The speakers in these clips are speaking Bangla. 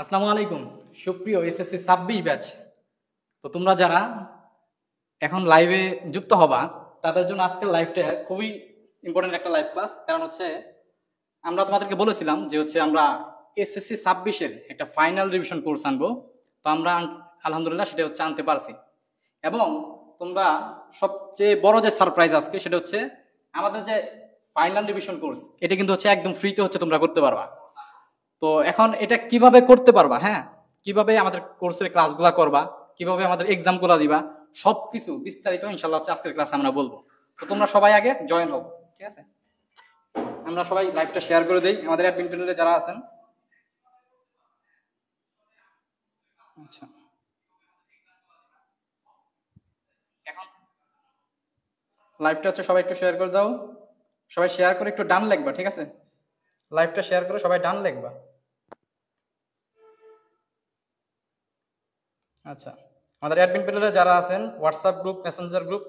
আসসালামু আলাইকুম সুপ্রিয় এসএসসি 26 ব্যাচ। তো তোমরা যারা এখন লাইভে যুক্ত হবা তাদের জন্য আজকের লাইভটা খুবই ইম্পর্টেন্ট একটা লাইভ ক্লাস। কারণ হচ্ছে আমরা তোমাদেরকে বলেছিলাম যে আমরা এসএসসি 26-এর একটা ফাইনাল রিভিশন কোর্স আনবো। তো আমরা আলহামদুলিল্লাহ সেটা আনতে পারছি। এবং তোমরা সবচেয়ে বড় যে সারপ্রাইজ আজকে সেটা হচ্ছে আমাদের যে ফাইনাল রিভিশন কোর্স এটা কিন্তু একদম ফ্রিতে তোমরা করতে পারবা। তো এখন এটা কিভাবে করতে পারবা, হ্যাঁ, কিভাবে আমাদের কোর্সের ক্লাসগুলো করবা, কিভাবে আমাদের এক্সামগুলো দিবা, সবকিছু বিস্তারিত ইনশাআল্লাহ আজকের ক্লাসে আমরা বলবো। তো তোমরা সবাই আগে জয়েন হও, ঠিক আছে? আমরা সবাই লাইভটা শেয়ার করে দেই আমাদের অ্যাডমিন প্যানেলে যারা আছেন। আচ্ছা, এখন লাইভটা সবাই একটু শেয়ার করে দাও। সবাই শেয়ার করে একটু ডান লিখবা, ঠিক আছে? লাইভটা শেয়ার করে সবাই ডান লিখবা। আচ্ছা, আমাদের অ্যাডমিন প্যানেলে যারা আছেন WhatsApp group, Messenger group,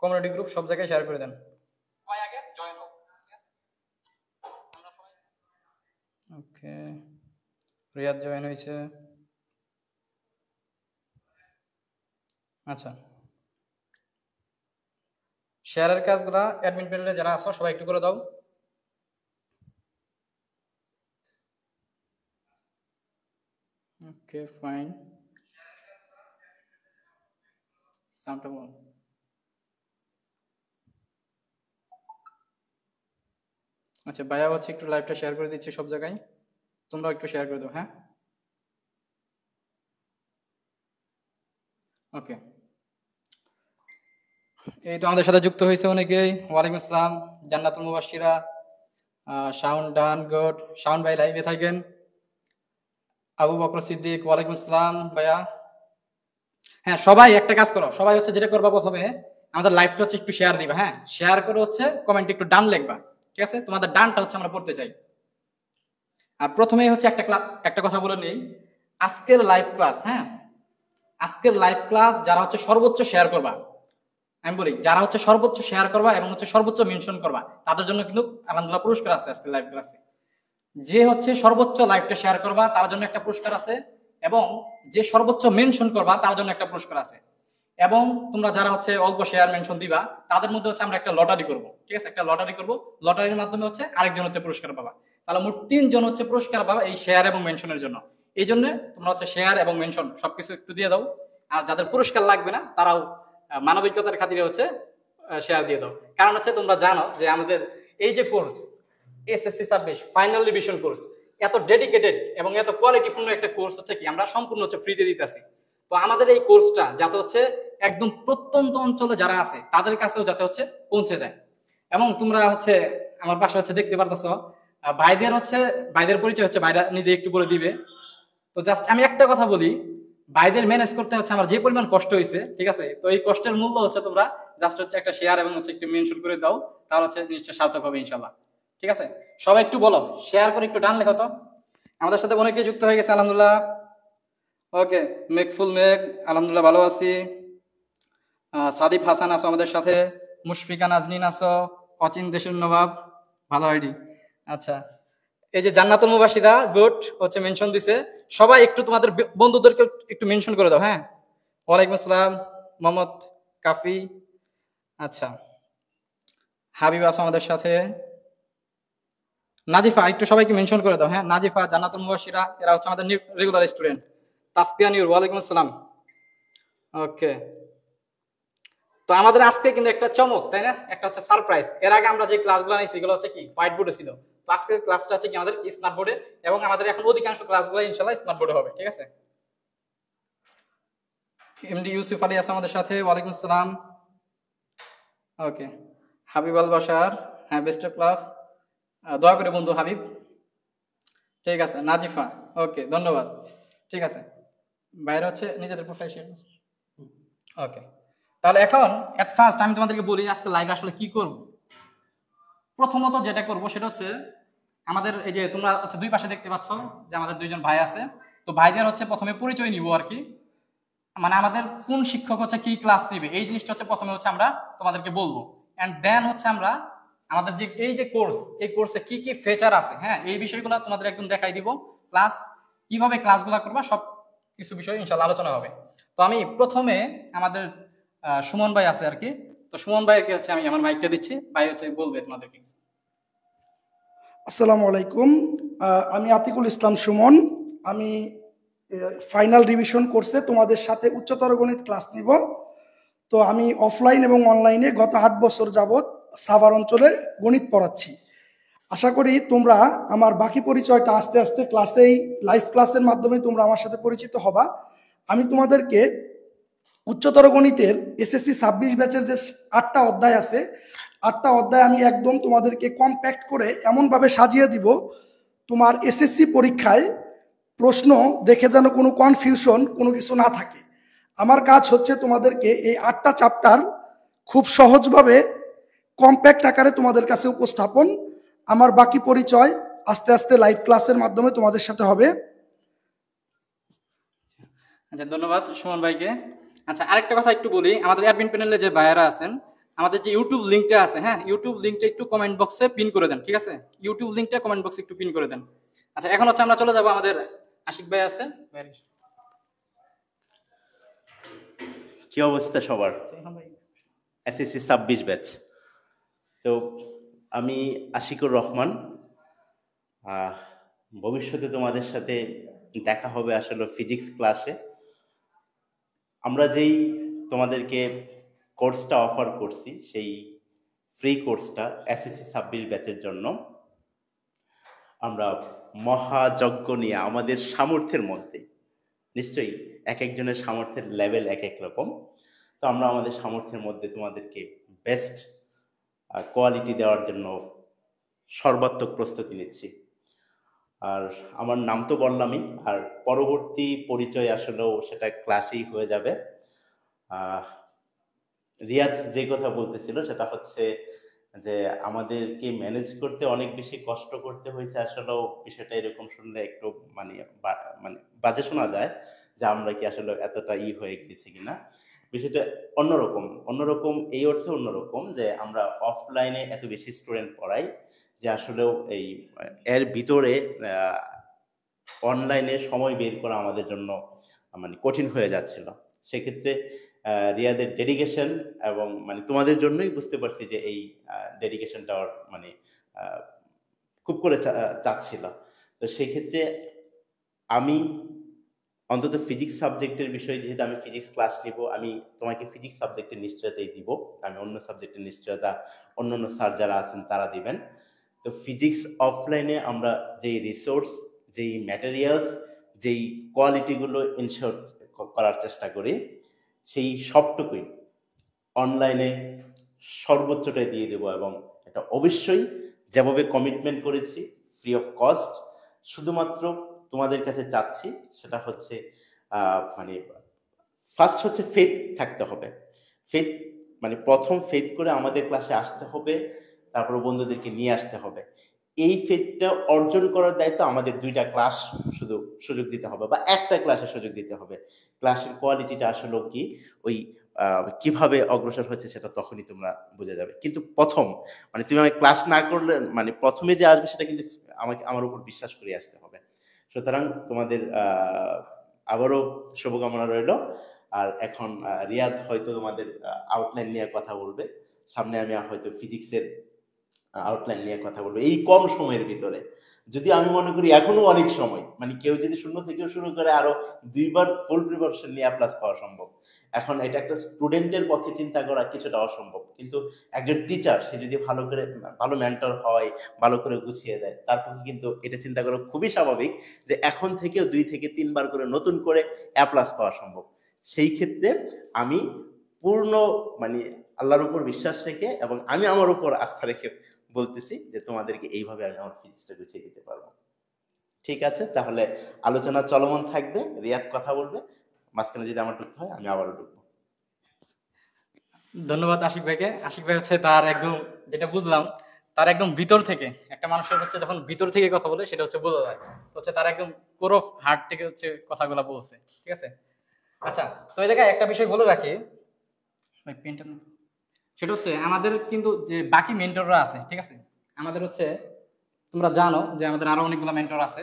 community group সব জায়গায় শেয়ার করে দেন। সবাই আগে জয়েন হও। ওকে, রিয়াদ জয়েন হয়েছে। আচ্ছা, শেয়ারের কাজগুলা অ্যাডমিন প্যানেলে যারা আছো সবাই একটু করে দাও। ওকে, ফাইন। সাউন্ডটা বল। আচ্ছা, ভাইয়া একটু লাইভটা শেয়ার করে দিচ্ছি সব জায়গায়, তোমরাও একটু শেয়ার করে দাও, হ্যাঁ? ওকে, এই তো আমাদের সাথে যুক্ত হয়েছে অনেকেই। ওয়ালাইকুম আসসালাম, জান্নাতুল মুবাশশিরা, শাউন ডান গুড, শাউন ভাই লাইভে থাকেন। আবু বকর সিদ্দিক, ওয়ালাইকুম আসসালাম ভাইয়া। হ্যাঁ, সবাই একটা কাজ করো, সবাই যেটা করবা প্রথমে আমাদের লাইভটা একটু শেয়ার দিবা, হ্যাঁ, শেয়ার করে কমেন্টে একটু ডান লিখবা, ঠিক আছে? তোমাদের ডানটা আমরা পড়তে চাই। আর প্রথমেই একটা কথা বলে নেই, আজকের লাইভ ক্লাস, হ্যাঁ, আজকের লাইভ ক্লাস যারা সর্বোচ্চ শেয়ার করবা, আমি বলি যারা সর্বোচ্চ শেয়ার করবা এবং সর্বোচ্চ মেনশন করবা তাদের জন্য কিন্তু আলহামদুলিল্লাহ পুরস্কার আছে আজকে লাইভ ক্লাসে। যে সর্বোচ্চ লাইভটা শেয়ার করবা তার জন্য একটা পুরস্কার আছে, এবং যে সর্বোচ্চ মেনশন করবা তার জন্য একটা পুরস্কার আছে। এবং তোমরা যারা অল্প শেয়ার মেনশন দিবা তাদের মধ্যে আমরা একটা লটারি করব, ঠিক আছে? একটা লটারি করব, লটারির মাধ্যমে আরেকজন পুরস্কার পাবা। তাহলে মোট 3 জন পুরস্কার পাবা এই শেয়ার এবং মেনশনের জন্য। এই জন্য তোমরা শেয়ার এবং মেনশন সবকিছু একটু দিয়ে দাও। আর যাদের পুরস্কার লাগবে না তারাও মানবিকতার খাতিরে শেয়ার দিয়ে দাও। কারণ তোমরা জানো যে আমাদের এই যে course SSC 26 final revision course এত ডেডিকেটেড এবং এত কোয়ালিটিফুল একটা কোর্স কি আমরা সম্পূর্ণ ফ্রিতে দিতেছি। তো আমাদের এই কোর্সটা যাতে একদম প্রত্যন্ত অঞ্চলে যারা আছে তাদের কাছেও যাতে পৌঁছে যায়। এবং তোমরা আমার পাশে দেখতে পারতেছো ভাইদের ভাইদের পরিচয় ভাইরা নিজে একটু বলে দিবে। তো জাস্ট আমি একটা কথা বলি, ভাইদের ম্যানেজ করতে আমার যে পরিমাণ কষ্ট হয়েছে, ঠিক আছে? তো এই কষ্টের মূল্য তোমরা জাস্ট একটা শেয়ার এবং একটু মেনশন করে দাও, তাহলে জিনিসটা সার্থক হবে ইনশাল্লাহ, ঠিক আছে? সবাই একটু বলো, শেয়ার করে একটু ডান লেখো তো। আমাদের সাথে অনেকে যুক্ত হয়ে গেছে আলহামদুলিল্লাহ। ওকে, মেকফুল মেঘ, আলহামদুলিল্লাহ ভালো আছি। সাদিফ হাসান আছো আমাদের সাথে, মুশফিকা নাজনীন আছো, অচিন দেশের নবাব, ভালো আইডি। আচ্ছা, এই যে জান্নাতুল মুবাশশিরা গুড মেনশন দিছে। সবাই একটু তোমাদের বন্ধুদেরকে একটু মেনশন করে দাও, হ্যাঁ? ওয়ালাইকুম আসসালাম, মোহাম্মদ কাফি। আচ্ছা, হাবিব আছো আমাদের সাথে, নাজিফা একটু সবাইকে মেনশন করে দাও, হ্যাঁ? নাজিফা, জান্নাতুল মুবাশশিরা এরা আমাদের রেগুলার স্টুডেন্ট। তাসপিয়া নিউর, ওয়ালাইকুম আসসালাম। ওকে, তো আমাদের আজকে কিন্তু একটা চমক, তাই না? একটা সারপ্রাইজ। এর আগে আমরা যে ক্লাসগুলো নিয়েছি এগুলো কি হোয়াইট বোর্ডে ছিল। তো আজকের ক্লাসটা কি আমাদের স্মার্ট বোর্ডে, এবং আমাদের এখন অধিকাংশ ক্লাসগুলো ইনশাআল্লাহ স্মার্ট বোর্ডে হবে, ঠিক আছে? এমডি ইউসুফ আলী আছে আমাদের সাথে, ওয়ালাইকুম আসসালাম। ওকে, হাবিব আল বাশার, হ্যাঁ, বেস্ট অফ ক্লাস, দোয়া করে বন্ধু হাবিব, ঠিক আছে? নাজিফা, ওকে, ধন্যবাদ, ঠিক আছে। বাইরে নিজেদের প্রোফাইল শেয়ার। ওকে, তাহলে এখন এট ফার্স্ট আমি তোমাদেরকে বলি আজকে লাইভে আসলে কি করব। প্রথমত যেটা করব সেটা আমাদের এই যে তোমরা দুই পাশে দেখতে পাচ্ছ যে আমাদের দুইজন ভাই আছে। তো ভাইদের প্রথমে পরিচয় নিব আর কি, মানে আমাদের কোন শিক্ষক কি ক্লাস নেবে এই জিনিসটা প্রথমে আমরা তোমাদেরকে বলবো। এন্ড দেন আমরা আমাদের এই যে কোর্স, এই কোর্সে কি কি ফিচার আছে, হ্যাঁ, এই বিষয়গুলো তোমাদের একদম দেখাই দিব। প্লাস কিভাবে ক্লাসগুলো করবা সব কিছু বিষয় ইনশাল্লাহ আলোচনা হবে। তো আমি প্রথমে আমাদের সুমন ভাই আছে আর কি, তো সুমন ভাইকে হচ্ছে আমি আমার মাইকটা দিচ্ছি, ভাই হচ্ছে বলবে তোমাদেরকে কিছু। আসসালামু আলাইকুম। আমি আতিকুল ইসলাম সুমন। আমি ফাইনাল রিভিশন কোর্সে তোমাদের সাথে উচ্চতর গণিত ক্লাস নিব। তো আমি অফলাইন এবং অনলাইনে গত ৮ বছর যাবৎ সাভার অঞ্চলে গণিত পড়াচ্ছি। আশা করি তোমরা আমার বাকি পরিচয়টা আস্তে আস্তে ক্লাসেই লাইভ ক্লাসের মাধ্যমে তোমরা আমার সাথে পরিচিত হবা। আমি তোমাদেরকে উচ্চতর গণিতের এসএসসি ২৬ ব্যাচের যে ৮টা অধ্যায় আছে, ৮টা অধ্যায় আমি একদম তোমাদেরকে কম্প্যাক্ট করে এমনভাবে সাজিয়ে দিব, তোমার এসএসসি পরীক্ষায় প্রশ্ন দেখে যেন কোনো কনফিউশন কোনো কিছু না থাকে। আমার কাজ হচ্ছে তোমাদেরকে এই ৮টা চ্যাপ্টার খুব সহজভাবে কম্প্যাক্ট আকারে তোমাদের কাছে উপস্থাপন। আমার বাকি পরিচয় আস্তে আস্তে লাইভ ক্লাসের মাধ্যমে তোমাদের সাথে হবে। আচ্ছা, ধন্যবাদ সুমন ভাইকে। আচ্ছা, আরেকটা কথা একটু বলি, আমাদের অ্যাডমিন প্যানেলে যে ভাইয়ারা আছেন, আমাদের যে ইউটিউব লিঙ্কটা আছে, হ্যাঁ, ইউটিউব লিঙ্কটা একটু কমেন্ট বক্সে পিন করে দেন, ঠিক আছে? ইউটিউব লিঙ্কটা কমেন্ট বক্সে একটু পিন করে দেন। আচ্ছা, এখন হচ্ছে আমরা চলে যাব, আমাদের আশিক ভাই আছে। কি অবস্থা সবার? SSC ২৬ batch. তো আমি আশিকুর রহমান। ভবিষ্যতে তোমাদের সাথে দেখা হবে আসলে ফিজিক্স ক্লাসে। আমরা যেই তোমাদেরকে কোর্সটা অফার করছি, সেই ফ্রি কোর্সটা এসএসসি ২৬ ব্যাচের জন্য আমরা মহাযজ্ঞ নিয়ে আমাদের সামর্থ্যের মধ্যে, নিশ্চয়ই এক একজনের সামর্থ্যের লেভেল এক এক রকম, তো আমরা আমাদের সামর্থ্যের মধ্যে তোমাদেরকে বেস্ট কোয়ালিটি দেওয়ার জন্য সর্বাত্মক প্রস্তুতি নিচ্ছি। আর আমার নাম তো বললামই, আর পরবর্তী পরিচয় আসলেও সেটা ক্লাসেই হয়ে যাবে। রিয়াদ যে কথা বলতেছিল সেটা হচ্ছে যে আমাদেরকে ম্যানেজ করতে অনেক বেশি কষ্ট করতে হয়েছে। আসলেও বিষয়টা এরকম শুনলে একটু মানে বাজে শোনা যায় যে আমরা কি আসলে এতটা হয়ে গেছি কিনা। বিষয়টা অন্যরকম এই অর্থে অন্যরকম যে আমরা অফলাইনে এত বেশি স্টুডেন্ট পড়াই যে আসলেও এর ভিতরে অনলাইনে সময় বের করা আমাদের জন্য মানে কঠিন হয়ে যাচ্ছিল। সেক্ষেত্রে রিয়াদের ডেডিকেশন এবং মানে তোমাদের জন্যই বুঝতে পারছি যে এই ডেডিকেশনটা মানে খুব করে চাচ্ছিল। তো সেই ক্ষেত্রে আমি অন্তত ফিজিক্স সাবজেক্টের বিষয়ে, যেহেতু আমি ফিজিক্স ক্লাস নিব, আমি তোমাকে ফিজিক্স সাবজেক্টের নিশ্চয়তাই দিব। আমি অন্য সাবজেক্টের নিশ্চয়তা অন্যান্য স্যার যারা আছেন তারা দিবেন। তো ফিজিক্স অফলাইনে আমরা যেই রিসোর্স, যেই ম্যাটেরিয়ালস, যেই কোয়ালিটিগুলো ইনশিওর করার চেষ্টা করি, সেই সবটুকুই অনলাইনে সর্বোচ্চটাই দিয়ে দেব। এবং এটা অবশ্যই যেভাবে কমিটমেন্ট করেছি, ফ্রি অফ কস্ট। শুধুমাত্র তোমাদের কাছে চাচ্ছি সেটা হচ্ছে মানে ফার্স্ট হচ্ছে ফেথ থাকতে হবে। ফেথ মানে প্রথম ফেথ করে আমাদের ক্লাসে আসতে হবে, তারপর বন্ধুদেরকে নিয়ে আসতে হবে। এই ফেথটা অর্জন করার দায়িত্ব আমাদের 2টা ক্লাস শুধু সুযোগ দিতে হবে, বা একটা ক্লাসে সুযোগ দিতে হবে। ক্লাসের কোয়ালিটিটা আসলে কি ওই কিভাবে অগ্রসর হচ্ছে সেটা তখনই তোমরা বুঝে যাবে। কিন্তু প্রথম মানে তুমি আমাকে ক্লাস না করলে, মানে প্রথমে যে আসবে সেটা কিন্তু আমার উপর বিশ্বাস করে আসতে হবে। সুতরাং তোমাদের আবারও শুভকামনা রইল। আর এখন রিয়াদ হয়তো তোমাদের আউটলাইন নিয়ে কথা বলবে, সামনে আমি হয়তো ফিজিক্সের আউটলাইন নিয়ে কথা বলবো এই কম সময়ের ভিতরে। যদি আমি মনে করি এখনো অনেক সময়, মানে কেউ যদি শূন্য থেকেও শুরু করে আরো 2বার ফুল প্রিপারেশন নিয়ে প্লাস পাওয়া সম্ভব। এখন এটা একটা স্টুডেন্টের পক্ষে চিন্তা করা কিছুটা অসম্ভব, কিন্তু একজন টিচার সে যদি ভালো মেন্টর হয়, ভালো করে গুছিয়ে দেয়, তার পক্ষে কিন্তু এটা চিন্তা করা খুবই স্বাভাবিক যে এখন থেকেও 2 থেকে 3বার করে নতুন করে প্লাস পাওয়া সম্ভব। সেই ক্ষেত্রে আমি পূর্ণ মানে আল্লাহর উপর বিশ্বাস রেখে এবং আমি আমার উপর আস্থা রেখে বলতেছি যে তোমাদেরকে এইভাবে আমি আমার ফিজিক্সটা গুছিয়ে দিতে পারবো। ঠিক আছে, তাহলে আলোচনা চলমান থাকবে। রিয়াদ কথা বলবে, মাঝখানে যদি আমার ঢুকতে হয় আমি আবারও ঢুকবো। ধন্যবাদ আশিক ভাইকে। আশিক ভাই হচ্ছে তার একদম, যেটা বুঝলাম, তার একদম ভিতর থেকে, একটা মানুষের হচ্ছে যখন ভিতর থেকে কথা বলে সেটা হচ্ছে বোঝা যায়, হচ্ছে তার একদম কোর অফ হার্ট থেকে হচ্ছে কথাগুলো বলছে, ঠিক আছে? আচ্ছা, তো এই জায়গায় একটা বিষয় বলে রাখি, সেটা হচ্ছে আমাদের কিন্তু যে বাকি মেন্টররা আছে, ঠিক আছে, আমাদের হচ্ছে তোমরা জানো যে আমাদের আরো অনেকগুলো মেন্টর আছে।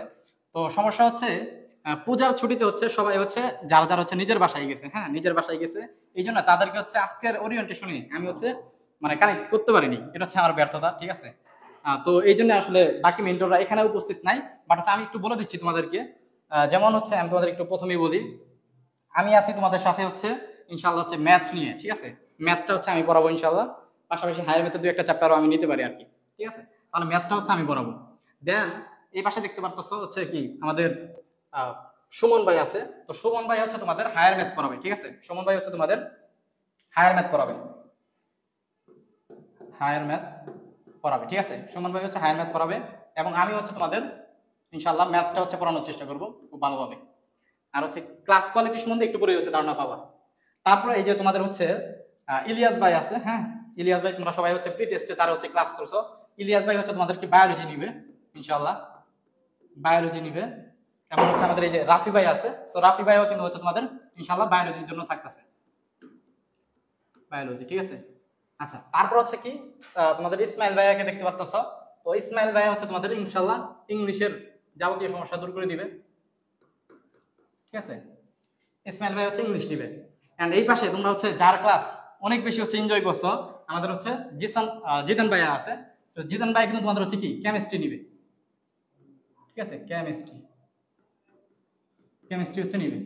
তো সমস্যা হচ্ছে পূজার ছুটিতে হচ্ছে সবাই হচ্ছে যারা যারা হচ্ছে নিজের বাসায় গেছে, হ্যাঁ নিজের বাসায় গেছে, এই জন্য তাদেরকে হচ্ছে আজকের ওরিয়েন্টেশনে আমি হচ্ছে মানে কানেক্ট করতে পারিনি, এটা হচ্ছে আমার ব্যর্থতা, ঠিক আছে। তো এই জন্য আসলে বাকি মেন্টররা এখানে উপস্থিত নাই, বাট হচ্ছে আমি একটু বলে দিচ্ছি তোমাদেরকে। যেমন হচ্ছে আমি তোমাদের একটু প্রথমেই বলি, আমি আছি তোমাদের সাথে হচ্ছে ইনশাল্লাহ হচ্ছে ম্যাথ নিয়ে, ঠিক আছে। ম্যাথটা হচ্ছে আমি পড়াবো ইনশাল্লাহ, পাশাপাশি হায়ার ম্যাথের 2-1টা চ্যাপ্টারও আমি নিতে পারি আর কি, ঠিক আছে। তাহলে ম্যাথটা হচ্ছে আমি পড়াবো। দেন এই পাশে দেখতে পারতেছো হচ্ছে কি আমাদের সুমন ভাই আছে, তো সুমন ভাই হচ্ছে তোমাদের হায়ার ম্যাথ পড়াবে, ঠিক আছে। সুমন ভাই হচ্ছে তোমাদের হায়ার ম্যাথ পড়াবে, হায়ার ম্যাথ পড়াবে, ঠিক আছে। সুমন ভাই হচ্ছে হায়ার ম্যাথ পড়াবে, এবং আমি হচ্ছে তোমাদের ইনশাল্লাহ ম্যাথটা হচ্ছে পড়ানোর চেষ্টা করবো খুব ভালোভাবে। আর হচ্ছে ক্লাস কোয়ালিটি সম্বন্ধে একটু পরে হচ্ছে ধারণা পাবা। তারপরে এই যে তোমাদের হচ্ছে ইলিয়াস ভাই আছে, হ্যাঁ ইলিয়াস ভাই তোমরা সবাই হচ্ছে প্রি টেস্টে তার হচ্ছে ক্লাস করছো। ইলিয়াস ভাই হচ্ছে তোমাদেরকে বায়োলজি নিবে ইনশাল্লাহ, বায়োলজি নিবে। এবং হচ্ছে আমাদের এই যে রাফি ভাই আছে, সো রাফি ভাইও কিন্তু হচ্ছে তোমাদের ইনশাল্লাহ বায়োলজির জন্য থাকতেছে, বায়োলজি, ঠিক আছে। আচ্ছা তারপর হচ্ছে কি তোমাদের ইসমাইল ভাইয়াকে দেখতে পাচ্ছ, তো ইসমাইল ভাইয়া হচ্ছে তোমাদের ইনশাল্লাহ ইংলিশের যাবতীয় সমস্যা দূর করে দিবে, ঠিক আছে। ইসমাইল ভাই হচ্ছে ইংলিশ নিবে। এন্ড এই পাশে তোমরা হচ্ছে যার ক্লাস অনেক বেশি হচ্ছে এনজয় করছো, আমাদের হচ্ছে জিতান ভাইয়া আছে, তো জিতান ভাই কিন্তু তোমাদের হচ্ছে কি কেমিস্ট্রি নিবে, ঠিক আছে। কেমিস্ট্রি হচ্ছে নিবে।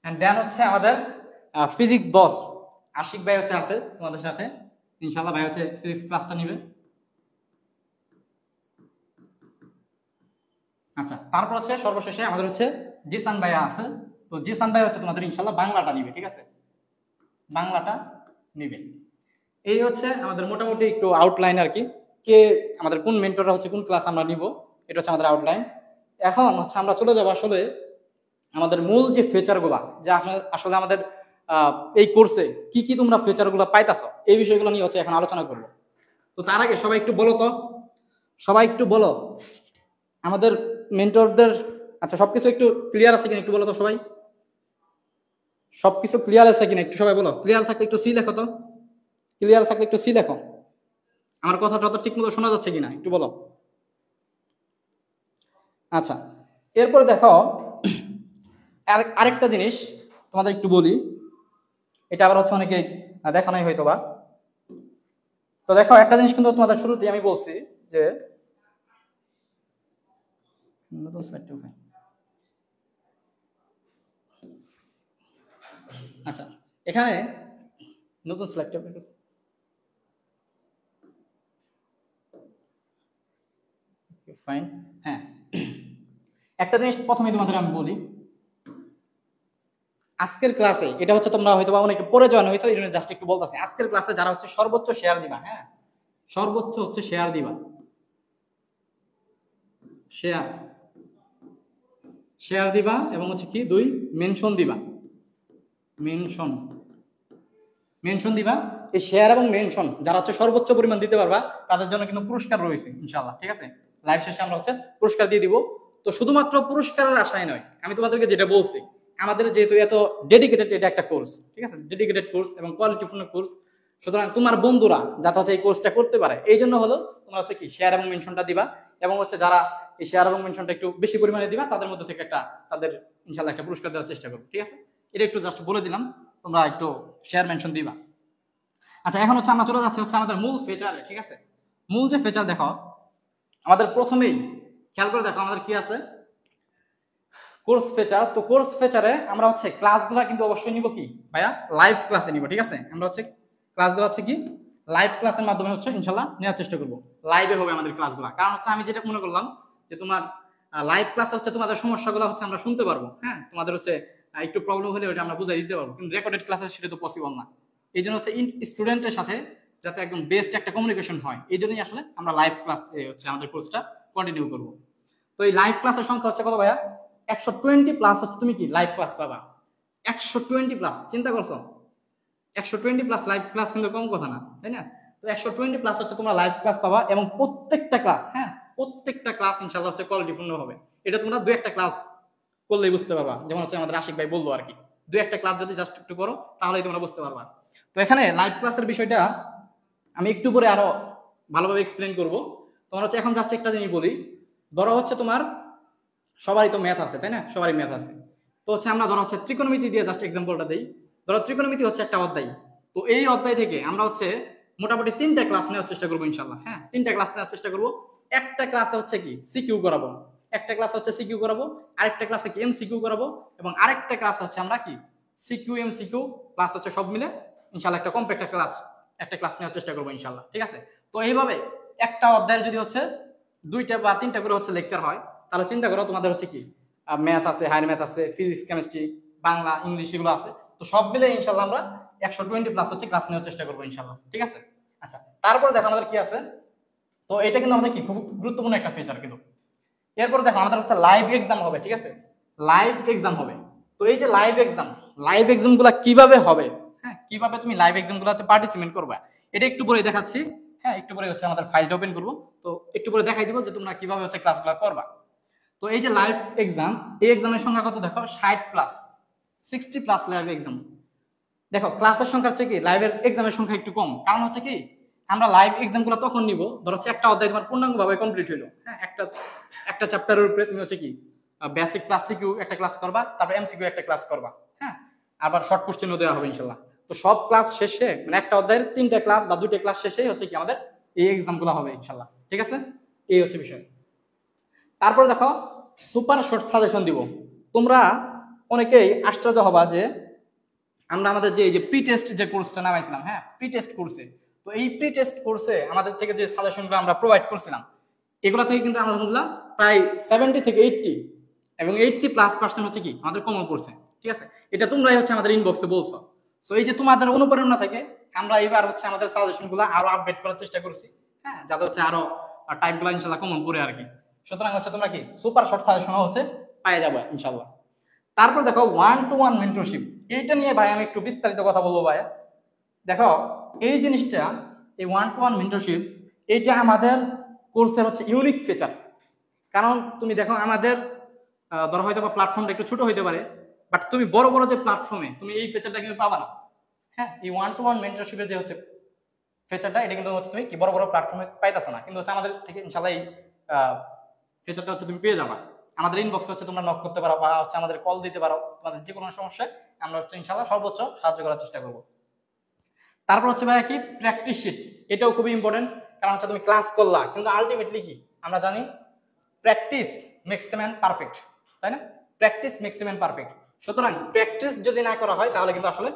এন্ড দেন হচ্ছে আমাদের ফিজিক্স বস আশিক ভাই হচ্ছে আছে তোমাদের সাথে ইনশাআল্লাহ, ভাই হচ্ছে ফিজিক্স ক্লাসটা নিবে। আচ্ছা তারপর হচ্ছে সর্বশেষে আমাদের হচ্ছে জিসান ভাইয়া আছে, তো জিসান ভাই হচ্ছে তোমাদের ইনশাআল্লাহ বাংলাটা নিবে, ঠিক আছে, বাংলাটা নিবে। এই হচ্ছে আমাদের মোটামুটি একটু আউটলাইন আর কি, কে আমাদের কোন মেন্টররা হচ্ছে কোন ক্লাস আমরা নিব, এটা হচ্ছে আমাদের আউটলাইন। এখন হচ্ছে আমরা চলে যাবো আসলে আমাদের মূল যে ফিচারগুলা, যে আসলে আমাদের এই কোর্সে কি কি তোমরা ফিচারগুলো পাইতাছো, এই বিষয়গুলো নিয়ে হচ্ছে এখন আলোচনা করব। তো তার আগে সবাই একটু বলো তো, সবাই একটু বলো আমাদের মেন্টরদের, আচ্ছা সবকিছু একটু ক্লিয়ার আছে কিনা একটু বলো তো সবাই, সবকিছু ক্লিয়ার আছে কিনা একটু সবাই বলো। ক্লিয়ার থাকলে একটু সি লেখো তো, ক্লিয়ার থাকলে একটু সি লেখো। আমার কথাটা তো ঠিক মতো শোনা যাচ্ছে কিনা একটু বলো। আচ্ছা এরপরে দেখো আরেকটা জিনিস তোমাদের একটু বলি, এটা আবার হচ্ছে অনেকে দেখা নাই হয়তো বা। তো দেখো একটা জিনিস কিন্তু তোমাদের শুরুতেই আমি বলছি যে আচ্ছা এখানে নতুন স্লাইডটা ফাইন। হ্যাঁ একটা জিনিস প্রথমে তোমাদের আমি বলি, আজকের ক্লাসে এটা হচ্ছে তোমরা হয়তো বা অনেকে পড়ে জয়েন হয়েছে, এই জন্য জাস্ট একটু বলতেছি, আজকের ক্লাসে যারা হচ্ছে সর্বোচ্চ শেয়ার দিবা, হ্যাঁ সর্বোচ্চ হচ্ছে শেয়ার দিবা, শেয়ার দিবা এবং হচ্ছে কি 2 মেনশন দিবা, মেনশন দিবা। এই শেয়ার এবং মেনশন যারা হচ্ছে সর্বোচ্চ পরিমাণ দিতে পারবা তাদের জন্য কিন্তু পুরস্কার রয়েছে ইনশাআল্লাহ, ঠিক আছে। লাইভ শেষে আমরা হচ্ছে পুরস্কার দিয়ে দিব। তো শুধুমাত্র পুরস্কারের আশায় নয়, আমি তোমাদেরকে যেটা বলছি, আমাদের যেহেতু এত ডেডিকেটেড এটা একটা কোর্স, ঠিক আছে, ডেডিকেটেড কোর্স এবং কোয়ালিটিফুল কোর্স, সুতরাং তোমার বন্ধুরা যাতে হচ্ছে এই কোর্সটা করতে পারে এই জন্য হলো তোমরা হচ্ছে কি শেয়ার এবং মেনশনটা দিবা, এবং হচ্ছে যারা এই শেয়ার এবং মেনশনটা একটু বেশি পরিমাণে দিবা তাদের মধ্যে থেকে একটা তাদের ইনশাআল্লাহ একটা পুরস্কার দেওয়ার চেষ্টা করবো, ঠিক আছে। এটা একটু জাস্ট বলে দিলাম, তোমরা একটু শেয়ার মেনশন দিবা। আচ্ছা এখন হচ্ছে আমরা চলে যাচ্ছি হচ্ছে আমাদের মূল ফিচারে, ঠিক আছে। মূল যে ফিচার দেখো আমাদের প্রথমেই খেয়াল করে দেখো আমাদের কি আছে, কোর্স ফিচার। তো কোর্স ফিচারে আমরা হচ্ছে ক্লাসগুলো কিন্তু অবশ্যই নিব কি ভাইয়া, লাইভ ক্লাসে নিব, ঠিক আছে। আমরা হচ্ছে ক্লাসগুলো হচ্ছে কি লাইভ ক্লাসের মাধ্যমে হচ্ছে ইনশাআল্লাহ নেওয়ার চেষ্টা করব, লাইভে হবে আমাদের ক্লাসগুলো। কারণ হচ্ছে আমি যেটা মনে করলাম যে তোমার লাইভ ক্লাসে হচ্ছে তোমাদের সমস্যাগুলো হচ্ছে আমরা শুনতে পারবো, হ্যাঁ তোমাদের হচ্ছে একটু প্রবলেম হলে ওটা আমরা বুঝাই দিতে পারবো, কিন্তু রেকর্ডেড ক্লাসে সেটা তো পসিবল না। এই জন্য হচ্ছে স্টুডেন্টের সাথে যাতে একদম বেস্ট একটা কমিউনিকেশন হয়, এই জন্যই আসলে আমরা লাইভ ক্লাস হচ্ছে আমাদের কোর্সটা কন্টিনিউ করব। তো এই লাইভ ক্লাসের সংখ্যা হচ্ছে কত ভাইয়া, 120 প্লাস হচ্ছে তুমি কি লাইভ ক্লাস পাবা। 120 প্লাস, চিন্তা করছো 120 প্লাস লাইভ ক্লাস কিন্তু কম কথা না, তাই না। তো 120 প্লাস হচ্ছে তোমরা লাইভ ক্লাস পাবা, এবং প্রত্যেকটা ক্লাস, হ্যাঁ প্রত্যেকটা ক্লাস ইনশাআল্লাহ হচ্ছে কোয়ালিটিপূর্ণ হবে। এটা তোমরা 2-1টা ক্লাস করলেই বুঝতে পারবা, যেমন হচ্ছে আমাদের আশিক ভাই বললো আর কি, 2-1টা ক্লাস যদি জাস্ট একটু করো তাহলেই তোমরা বুঝতে পারবা। তো এখানে লাইভ ক্লাসের বিষয়টা আমি একটু পরে আরো ভালোভাবে এক্সপ্লেন করব। তোমার হচ্ছে এখন জাস্ট একটা জিনিস বলি, ধরো হচ্ছে তোমার সবারই তো ম্যাথ আছে, তাই না? সবারই ম্যাথ আছে। তো হচ্ছে আমরা ধরো হচ্ছে ত্রিকোণমিতি দিয়ে জাস্ট এক্সাম্পলটা দেই। ধরো ত্রিকোণমিতি হচ্ছে একটা অধ্যায়। তো এই অধ্যায় থেকে আমরা হচ্ছে মোটামুটি 3টা ক্লাস নেওয়ার চেষ্টা করবো ইনশাল্লাহ। হ্যাঁ, 3টা ক্লাস নেওয়ার চেষ্টা করবো। একটা ক্লাসে হচ্ছে কি সিকিউ করাবো, একটা ক্লাসে হচ্ছে সিকিউ করাবো, আরেকটা ক্লাসে কি এমসিকিউ করাবো, এবং আরেকটা ক্লাস হচ্ছে আমরা কি সিকিউ এমসিকিউ প্লাস হচ্ছে সব মিলে ইনশাল্লাহ একটা কমপ্লিট একটা ক্লাস নেওয়ার চেষ্টা করবো ইনশাল্লাহ। ঠিক আছে? তো এইভাবে একটা অধ্যায়ের যদি হচ্ছে 2টা বা 3টা করে হচ্ছে লেকচার হয়, তাহলে চিন্তা করো তোমাদের হচ্ছে কি ম্যাথ আছে, হায়ার ম্যাথ আছে, ফিজিক্স, কেমিস্ট্রি, বাংলা, ইংলিশ এগুলো আছে। তো সব মিলে ইনশাল্লাহ আমরা 120 প্লাস হচ্ছে ক্লাস নেওয়ার চেষ্টা করবো ইনশাল্লাহ। ঠিক আছে? আচ্ছা, তারপরে দেখো আমাদের কি আছে। তো এটা কিন্তু আমাদের কি খুব গুরুত্বপূর্ণ একটা ফিচার কিন্তু। এরপর দেখো আমাদের হচ্ছে লাইভ এক্সাম হবে। ঠিক আছে? লাইভ এক্সাম হবে। তো এই যে লাইভ এক্সাম গুলা কিভাবে হবে, হ্যাঁ, কিভাবে তুমি লাইভ এক্সাম গুলাতে পার্টিসিপেট করবা, এটা একটু পরে দেখাচ্ছি। হ্যাঁ, একটু পরে হচ্ছে আমাদের ফাইলটা ওপেন করবো। তো একটু পরে দেখাই দিব যে তোমরা কিভাবে হচ্ছে ক্লাসগুলো করবা। তো এই যে লাইভ এক্সাম, এই এক্সামের সংখ্যা কত দেখো, 60 প্লাস লাইভ এক্সাম। দেখো ক্লাসের সংখ্যা হচ্ছে কি লাইভের এক্সামের সংখ্যা একটু কম, কারণ হচ্ছে কি আমরা লাইভ এক্সামগুলো তখন নিব ধরো হচ্ছে একটা অধ্যায় তোমার পূর্ণাঙ্গভাবে কমপ্লিট হলো। হ্যাঁ, একটা চ্যাপ্টারের উপরে তুমি হচ্ছে কি বেসিক প্লাস সিকিউ একটা ক্লাস করবা, তারপর এমসিকিউ একটা ক্লাস করবা। হ্যাঁ, আবার শর্ট কোশ্চেনও দেওয়া হবে ইনশাল্লাহ। তো সব ক্লাস শেষে মানে একটা অধ্যায়ের 3টা ক্লাস বা 2টা ক্লাস শেষেই হচ্ছে কি আমাদের এই এক্সামগুলো হবে ইনশাল্লাহ। ঠিক আছে? এই হচ্ছে বিষয়। তারপর দেখো সুপার শর্ট সাজেশন দিব। তোমরা অনেকেই আশ্চর্য হবা যে আমরা আমাদের যে এই যে প্রি টেস্ট যে কোর্সটা নামাইছিলাম, হ্যাঁ, প্রি টেস্ট কোর্সে, তো এই প্রি টেস্ট কোর্সে আমাদের থেকে যে সাজেশনগুলো আমরা প্রোভাইড করছিলাম, এগুলো থেকে কিন্তু আলহামদুলিল্লাহ প্রায় 70 থেকে 80 এবং 80+% হচ্ছে কি আমাদের কমন পড়ছে। ঠিক আছে? এটা তোমরাই হচ্ছে আমাদের ইনবক্সে বলছো। সো এই যে তোমাদের অনুপ্রেরণা থেকে আমরা এবার হচ্ছে আমাদের সাজেশনগুলো আরো আপডেট করার চেষ্টা করছি। হ্যাঁ, যাতে হচ্ছে আরো টাইপগুলো ইনশাল্লাহ কমন পড়ে আর কি। সুতরাং হচ্ছে তোমরা কি সুপার শর্ট সাজেশন হচ্ছে পেয়ে যাবে ইনশাল্লাহ। তারপর দেখো 1-to-1 মেন্টরশিপ, এইটা নিয়ে ভাই আমি একটু বিস্তারিত কথা বলবো ভাই। দেখো এই জিনিসটা, এই 1-to-1 মেন্টরশিপ, এইটা আমাদের কোর্সের হচ্ছে ইউনিক ফিচার। কারণ তুমি দেখো আমাদের ধরো হয়তো বা প্ল্যাটফর্মটা একটু ছোট হইতে পারে, বাট তুমি বড় বড় যে প্ল্যাটফর্মে তুমি এই ফিচারটা কিন্তু পাবা না। হ্যাঁ, এই 1-to-1 মেন্টরশিপের যে হচ্ছে ফিচারটা, এটা কিন্তু হচ্ছে তুমি কি বড় বড় প্ল্যাটফর্মে পাইতেছো না, কিন্তু হচ্ছে আমাদের থেকে ইনশাল্লাহ এই ফিচারটা হচ্ছে তুমি পেয়ে যাবা। আমাদের ইনবক্সে হচ্ছে তোমরা নক করতে পারো বা হচ্ছে আমাদের কল দিতে পারো, তোমাদের যে কোনো সমস্যায় আমরা হচ্ছে ইনশাল্লাহ সর্বোচ্চ সাহায্য করার চেষ্টা করবো। তারপর হচ্ছে ভাই কি প্র্যাকটিস শিট, এটাও খুবই ইম্পর্টেন্ট। কারণ হচ্ছে তুমি ক্লাস করলা, কিন্তু আলটিমেটলি কি আমরা জানি practice makes a man perfect, তাই না? Practice makes a man perfect. সুতরাং প্র্যাকটিস যদি না করা হয় তাহলে কিন্তু আসলে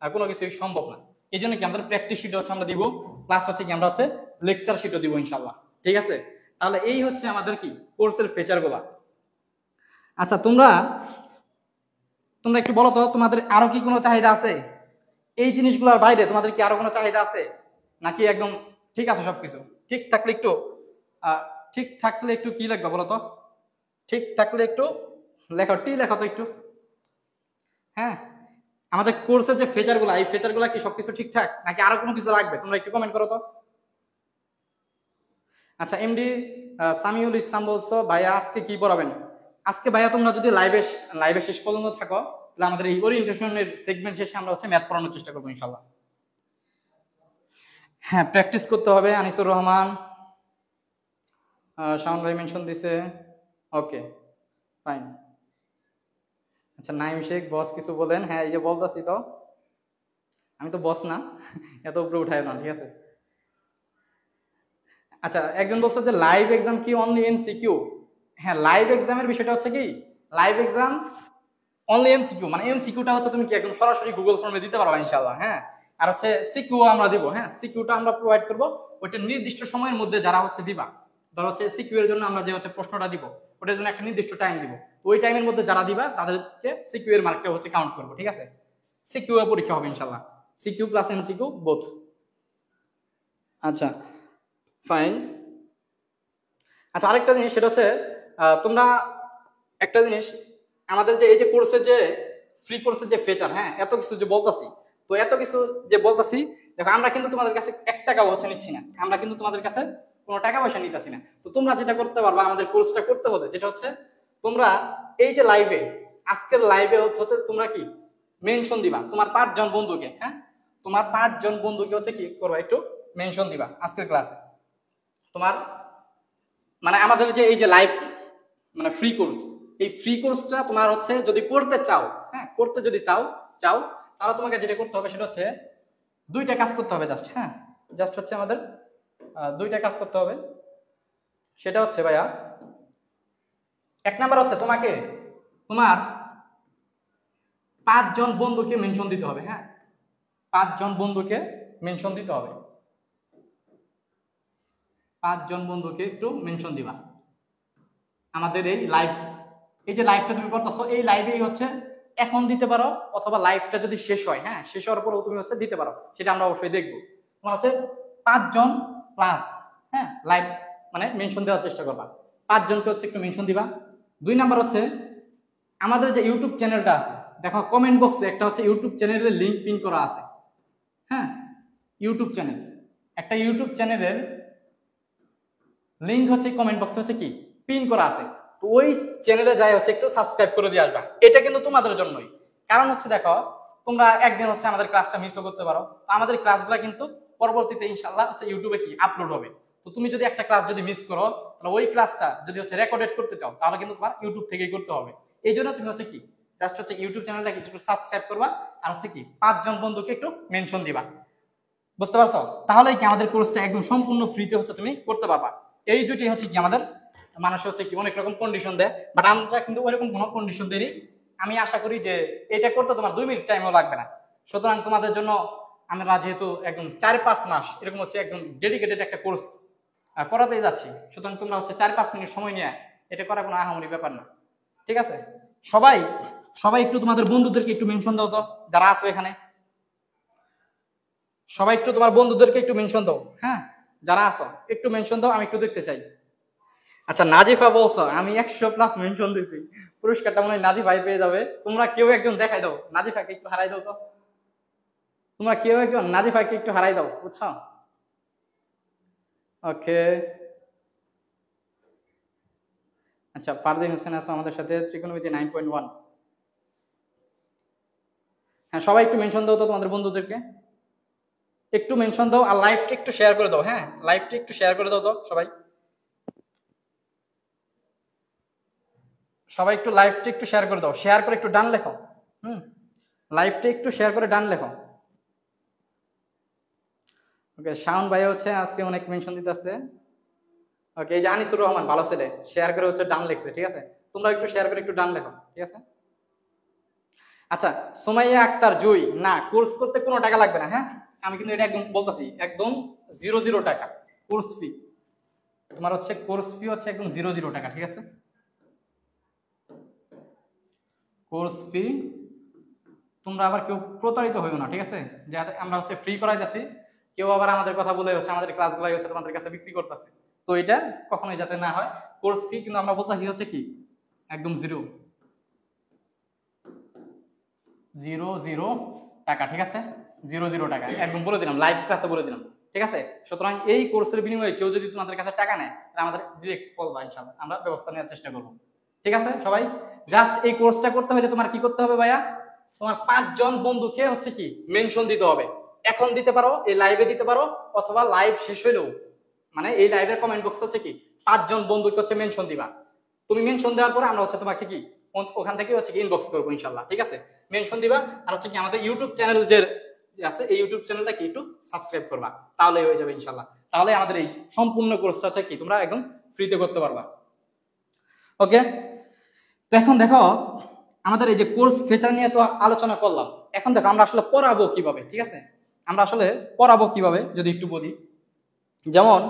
কোনো কিছুই সম্ভব না। এই জন্য কি আমাদের প্র্যাকটিস শিট হচ্ছে আমরা দিব, প্লাস হচ্ছে কি আমরা হচ্ছে লেকচার শিটও দিব ইনশাল্লাহ। ঠিক আছে? তাহলে এই হচ্ছে আমাদের কি কোর্সের ফিচারগুলা। আচ্ছা, তোমরা একটু বলো তো তোমাদের আরো কি কোনো চাহিদা আছে? এই জিনিসগুলোর বাইরে তোমাদের কি আরো কোনো চাহিদা আছে, নাকি একদম ঠিক আছে সবকিছু? ঠিক থাকলে একটু কি লিখবা বলো তো? ঠিক থাকলে একটু লেখো, লেখো তো একটু। হ্যাঁ, আমাদের কোর্সের যে ফিচারগুলো, এই ফিচারগুলো কি সবকিছু ঠিকঠাক, নাকি আরো কোনো কিছু লাগবে? তোমরা একটু কমেন্ট করো তো। আচ্ছা, এমডি সামিউল ইসলাম বলছো ভাইয়া আজকে কি পড়াবেন? আজকে ভাইয়া তোমরা যদি লাইভে শেষ পর্যন্ত থাকো, তাহলে আমাদের এই ওরিয়েন্টেশনের সেগমেন্ট শেষে আমরা হচ্ছে ম্যাথ পড়ানোর চেষ্টা করবো ইনশাল্লাহ। হ্যাঁ, প্র্যাকটিস করতে হবে। আনিসুর রহমান, শাওন ভাই মেনশন দিছে, ওকে ফাইন। আচ্ছা, নাইম শেখ বস কিছু বলেন। হ্যাঁ, এই যে বলতেছি তো, আমি তো বস না, এত উপরে উঠায় না। ঠিক আছে? আচ্ছা, একজন বলছে যে লাইভ এক্সাম কি অনলি এমসিকিউ? হ্যাঁ, লাইভ এক্সামের বিষয়টা হচ্ছে কি লাইভ এক্সাম অনলি এমসিকিউ, মানে এমসিকিউটা হচ্ছে তুমি কি একদম সরাসরি গুগল ফর্মে দিতে পারবা ইনশাআল্লাহ। হ্যাঁ, আর হচ্ছে সিকিউ আমরা দিব। হ্যাঁ, সিকিউটা আমরা প্রোভাইড করব ওইটা নির্দিষ্ট সময়ের মধ্যে যারা হচ্ছে দিবা। ধর হচ্ছে সিকিউ এর জন্য আমরা যে হচ্ছে প্রশ্নটা দিব, ওটার জন্য একটা নির্দিষ্ট টাইম দিব। ওই টাইমের মধ্যে যারা দিবা তাদেরকে সিকিউ এর মার্কটা হচ্ছে কাউন্ট করবো। ঠিক আছে? সিকিউ এর পরীক্ষা হবে ইনশাআল্লাহ, সিকিউ প্লাস এমসিকিউ বোথ। আচ্ছা ফাইন। আচ্ছা, আরেকটা জিনিস সেটা হচ্ছে তোমরা একটা জিনিস, আমাদের যে এই যে কোর্সের যে ফ্রি কোর্সের যে ফিচার, হ্যাঁ, এত কিছু যে বলতাছি, তো এত কিছু যে বলতাছি, দেখো আমরা কিন্তু তোমাদের কাছে 1 টাকাও হচ্ছে নিচ্ছি না, আমরা কিন্তু তোমাদের কাছে কোনো টাকা পয়সা নিতেছি না। তো তোমরা যেটা করতে পারবা আমাদের কোর্সটা করতে হলে, যেটা হচ্ছে তোমরা এই যে লাইভে, আজকের লাইভে হচ্ছে তোমরা কি মেনশন দিবা তোমার 5 জন বন্ধুকে। হ্যাঁ, তোমার 5 জন বন্ধুকে হচ্ছে কি করবা, একটু মেনশন দিবা আজকের ক্লাসে। তোমার মানে আমাদের যে এই যে লাইভ মানে ফ্রি কোর্স, এই ফ্রি কোর্সটা তোমার হচ্ছে যদি করতে চাও, হ্যাঁ করতে যদি চাও তাহলে তোমাকে যেটা করতে হবে সেটা হচ্ছে দুইটা কাজ করতে হবে জাস্ট, হ্যাঁ জাস্ট হচ্ছে আমাদের দুইটা কাজ করতে হবে। সেটা হচ্ছে ভাইয়া, এক নাম্বার হচ্ছে তোমাকে তোমার 5 জন বন্ধুকে মেনশন দিতে হবে, হ্যাঁ 5 জন বন্ধুকে মেনশন দিতে হবে, 5 জন বন্ধুকে একটু মেনশন দিবা আমাদের এই যে লাইভটা তুমি করতেছো, এই লাইভেই হচ্ছে এখন দিতে পারো, অথবা লাইভটা যদি শেষ হয়, হ্যাঁ শেষ হওয়ার পরেও তুমি হচ্ছে দিতে পারো, সেটা আমরা অবশ্যই দেখবো। তোমার হচ্ছে 5 জন প্লাস, হ্যাঁ লাইভ মানে মেনশন দেওয়ার চেষ্টা করবা, 5 জনকে হচ্ছে একটু মেনশন দিবা। 2 নাম্বার হচ্ছে আমাদের যে ইউটিউব চ্যানেলটা আছে, দেখো কমেন্ট বক্সে একটা হচ্ছে ইউটিউব চ্যানেলের লিঙ্ক পিন করা আছে, হ্যাঁ ইউটিউব চ্যানেল, একটা ইউটিউব চ্যানেলের লিঙ্ক হচ্ছে কমেন্ট বক্সে হচ্ছে কি পিন করা আছে, তো ওই চ্যানেলে যাই হচ্ছে একটু সাবস্ক্রাইব করে দিয়ে আসবা। এটা কিন্তু তোমাদের জন্যই, কারণ হচ্ছে দেখো তোমরা একদিন হচ্ছে আমাদের ক্লাসটা মিসও করতে পারো, তো আমাদের ক্লাসগুলো কিন্তু পরবর্তীতে ইনশাআল্লাহ হচ্ছে ইউটিউবে কি আপলোড হবে। তো তুমি যদি একটা ক্লাস যদি মিস করো, তাহলে ওই ক্লাসটা যদি হচ্ছে রেকর্ডেড করতে চাও, তাহলে কিন্তু তোমার ইউটিউব থেকেই করতে হবে। এই জন্য তুমি হচ্ছে কি জাস্ট হচ্ছে ইউটিউব চ্যানেলটাকে একটু সাবস্ক্রাইব করবা, আর হচ্ছে কি 5 জন বন্ধুকে একটু মেনশন দিবা, বুঝতে পারছো? তাহলেই কি আমাদের কোর্সটা একদম সম্পূর্ণ ফ্রিতে হচ্ছে তুমি করতে পারবা। এই দুটি হচ্ছে কি আমাদের মানুষ হচ্ছে কি অনেক রকম কন্ডিশন দেয়, বাট আমরা কিন্তু ওইরকম কোনো কন্ডিশন দেইনি। আমি আশা করি যে এটা করতে তোমার 2 মিনিট টাইমও লাগবে না। সুতরাং তোমাদের জন্য আমরা যেহেতু একদম 4-5 মাস এরকম হচ্ছে একদম ডেডিকেটেড একটা কোর্স করাতেই যাচ্ছি, সুতরাং তোমরা হচ্ছে 4-5 মিনিট সময় নিয়ে এটা করা কোনো আহামরি ব্যাপার না, ঠিক আছে? সবাই সবাই একটু তোমাদের বন্ধুদেরকে একটু মেনশন দাও তো, যারা আছো এখানে সবাই একটু তোমার বন্ধুদেরকে একটু মেনশন দাও, হ্যাঁ যারা আছো একটু মেনশন দাও, আমি একটু দেখতে চাই। আচ্ছা নাজিফা বলছো আমি 100+ মেনশন দিছি, পুরস্কারটা মনে হয় নাজিফাই পেয়ে যাবে। তোমরা কেউ একজন দেখাই দাও, নাজিফাকে একটু হারাই দাও তো, তোমরা কেউ একজন নাজিফাকে একটু হারাই দাও, বুঝছো? ওকে আচ্ছা ফারদিন হোসেন আছো আমাদের সাথে, ত্রিকোণমিতি 9.1। হ্যাঁ সবাই একটু মেনশন দাও তো তোমাদের বন্ধুদেরকে, একটু মেনশন দাও, আর লাইভটা একটু শেয়ার করে দাও, হ্যাঁ লাইভটা একটু শেয়ার করে দাও তো সবাই, সবাই একটু লাইভটা একটু শেয়ার করে দাও, শেয়ার করে একটু ডান লেখো, লাইভটা একটু শেয়ার করে ডান লেখো। ওকে শাওন ভাই হচ্ছে আজকে অনেক মেনশন দিতেছে। ওকে এই যে আনিসুর রহমান ভালো ছেলে, শেয়ার করে হচ্ছে ডান লিখছে, ঠিক আছে? তোমরা একটু শেয়ার করে একটু ডান লেখো, ঠিক আছে? আচ্ছা সুমাইয়া আক্তার জুই, না কোর্স করতে কোনো টাকা লাগবে না, হ্যাঁ আমি কিন্তু এটা একদম বলতেছি, একদম 0 টাকা কোর্স ফি, তোমার হচ্ছে কোর্স ফি হচ্ছে একদম 0 টাকা, ঠিক আছে? কোর্স ফি, তোমরা আবার কেউ প্রতারিত হইও না, ঠিক আছে? যে আমরা হচ্ছে ফ্রি করাইতেছি, কেউ আবার আমাদের কথা বলে হচ্ছে আমাদের ক্লাসগুলাই হচ্ছে তোমাদের কাছে বিক্রি করতেছে, তো এটা কখনোই যাতে না হয়। কোর্স ফি কিন্তু আমরা বলতেছি হচ্ছে কি একদম 0 টাকা, ঠিক আছে? 0 টাকা একদম বলে দিলাম, লাইভ ক্লাসে বলে দিলাম, ঠিক আছে? সুতরাং এই কোর্সের বিনিময়ে কেউ যদি তোমাদের কাছে টাকা নেয়, তাহলে আমাদের ডিরেক্ট বলবা, ইনশাআল্লাহ আমরা ব্যবস্থা নেওয়ার চেষ্টা করব, ঠিক আছে? সবাই জাস্ট এই কোর্সটা করতে হলে তোমার কি করতে হবে ভাইয়া, তোমার 5 জন বন্ধুকে হচ্ছে কি মেনশন দিতে হবে, এখন দিতে পারো, এই লাইভে দিতে পারো, অথবা লাইভ শেষ হইলেও মানে এই লাইভের কমেন্ট বক্স হচ্ছে কি 5 জন বন্ধুকে হচ্ছে মেনশন দিবা। তুমি মেনশন দেওয়ার পরে আমরা হচ্ছে তোমাকে কি ওখান থেকে হচ্ছে কি ইনবক্স করবো ইনশাআল্লাহ, ঠিক আছে? মেনশন দিবা, আর হচ্ছে কি আমাদের ইউটিউব চ্যানেল যে আছে এই ইউটিউব চ্যানেলটা কি একটু সাবস্ক্রাইব করবা, তাহলেই হয়ে যাবে ইনশাআল্লাহ। তাহলে আমাদের এই সম্পূর্ণ কোর্সটা হচ্ছে কি তোমরা একদম ফ্রিতে করতে পারবা। ওকে তো এখন দেখো আমাদের এই যে কোর্স ফিচার নিয়ে তো আলোচনা করলাম, এখন দেখো আমরা আসলে পড়াবো কিভাবে, ঠিক আছে? আমরা আসলে পড়াবো কিভাবে যদি একটু বলি, যেমন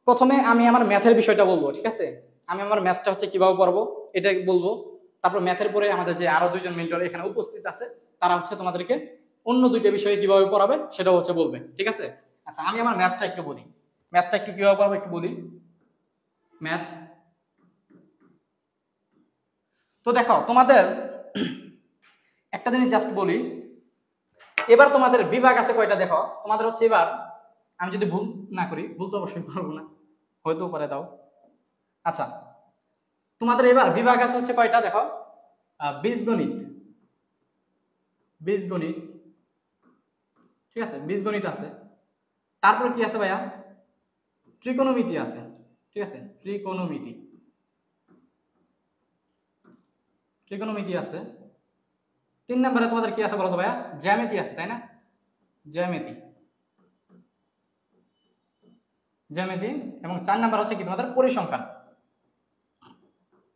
প্রথমে আমি আমার ম্যাথের বিষয়টা বলবো, ঠিক আছে? আমি আমার ম্যাথটা হচ্ছে কিভাবে পড়বো এটা বলবো, তারপর ম্যাথের পরে আমাদের যে আরো 2 জন মেন্টর এখানে উপস্থিত আছে, তারা হচ্ছে তোমাদেরকে অন্য 2টা বিষয়ে কিভাবে পড়াবে সেটা হচ্ছে বলবে, ঠিক আছে? আচ্ছা আমি আমার ম্যাথটা একটু বলি, ম্যাথটা একটু কিভাবে পড়াবো একটু বলি। ম্যাথ তো দেখো তোমাদের একটা জিনিস জাস্ট বলি, এবার তোমাদের বিভাগ আছে কয়টা দেখো, তোমাদের হচ্ছে এবার আমি যদি ভুল না করি, ভুল তো অবশ্যই করবো না, হয়তো করে দাও। আচ্ছা তোমাদের এবার বিভাগ আছে হচ্ছে কয়টা দেখো, বীজগণিত, বীজগণিত, ঠিক আছে? বীজগণিত আছে, তারপরে কি আছে ভাইয়া, ত্রিকোণমিতি আছে, ঠিক আছে? ত্রিকোণমিতি, ট্রিগোনোমেট্রি আছে। 3 নম্বরে তোমাদের কি আছে বলো তো ভাইয়া? জ্যামিতি আছে, তাই না? জ্যামিতি জ্যামিতি এবং 4 নাম্বার হচ্ছে কি তোমাদের পরিসংখ্যান।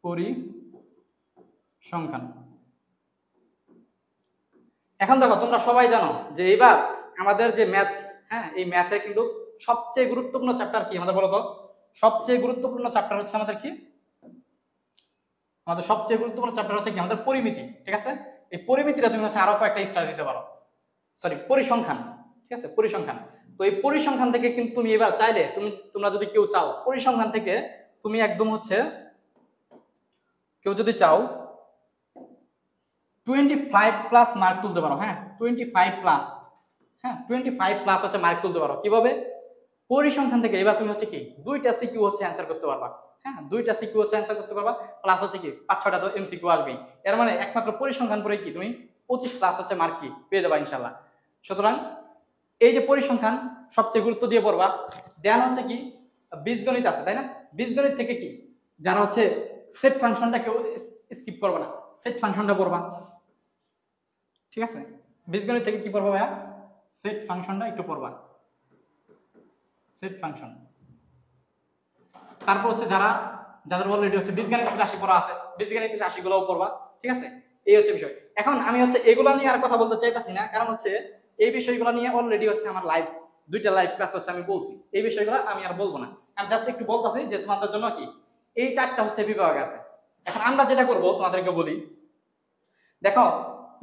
পরিসংখ্যান। এখন দেখো তোমরা সবাই জানো যে এইবার আমাদের যে ম্যাথ, হ্যাঁ, এই ম্যাথে কিন্তু সবচেয়ে গুরুত্বপূর্ণ চ্যাপ্টার কি আমাদের বলো তো? সবচেয়ে গুরুত্বপূর্ণ চ্যাপ্টার হচ্ছে আমাদের কি? আমাদের সবচেয়ে গুরুত্বপূর্ণ চ্যাপ্টার হচ্ছে কি আমাদের পরিমিতি, ঠিক আছে? এই পরিমিতিটা তুমি হচ্ছে আরো কয়েকটা স্টার দিতে পারো, সরি পরিসংখ্যান, ঠিক আছে? পরিসংখ্যান। তো এই পরিসংখ্যান থেকে কিন্তু তুমি এবার চাইলে তোমরা যদি কেউ চাও পরিসংখ্যান থেকে তুমি একদম হচ্ছে কেউ যদি চাও 25+ মার্ক তুলতে পারো, হ্যাঁ 25+, হ্যাঁ 25+ হচ্ছে মার্ক তুলতে পারো। কিভাবে? পরিসংখ্যান থেকে এবার তুমি হচ্ছে কি 2টা সিকিউ হচ্ছে অ্যান্সার করতে পারবা, হ্যাঁ 2টা সিকিউ হচ্ছে অ্যান্সার করতে পারবা, প্লাস হচ্ছে কি 5-6টা তো এমসিকিউ আসবেই। এর মানে একমাত্র পরিসংখ্যান পড়ে কি তুমি 25+ হচ্ছে মার্ক কি পেয়ে যাবা ইনশাআল্লাহ। সুতরাং এই যে পরিসংখ্যান সবচেয়ে গুরুত্ব দিয়ে পড়বা। দেন হচ্ছে কি বীজগণিত আছে, তাই না? বীজগণিত থেকে কি যারা হচ্ছে সেট ফাংশনটা কেউ স্কিপ করবে না, সেট ফাংশনটা পড়বা, ঠিক আছে? বীজগণিত থেকে কি পড়বা ভাইয়া? সেট ফাংশনটা একটু পড়বা, সেট ফাংশন। তারপর হচ্ছে যাদের অলরেডি হচ্ছে বীজগণিতিক রাশি পড়া আছে, বীজগণিতিক রাশিগুলোও পড়বা, ঠিক আছে? এই হচ্ছে বিষয়। এখন আমি হচ্ছে এগুলা নিয়ে আর কথা বলতে চাইতাছি না, কারণ হচ্ছে এই বিষয়গুলো নিয়ে অলরেডি হচ্ছে আমার দুইটা লাইভ ক্লাস হচ্ছে আমি বলছি, এই বিষয়গুলো আমি আর বলবো না। আমি জাস্ট একটু বলতাছি যে তোমাদের জন্য কি এই 4টা হচ্ছে বিভাগ আছে। এখন আমরা যেটা করব তোমাদেরকে বলি, দেখো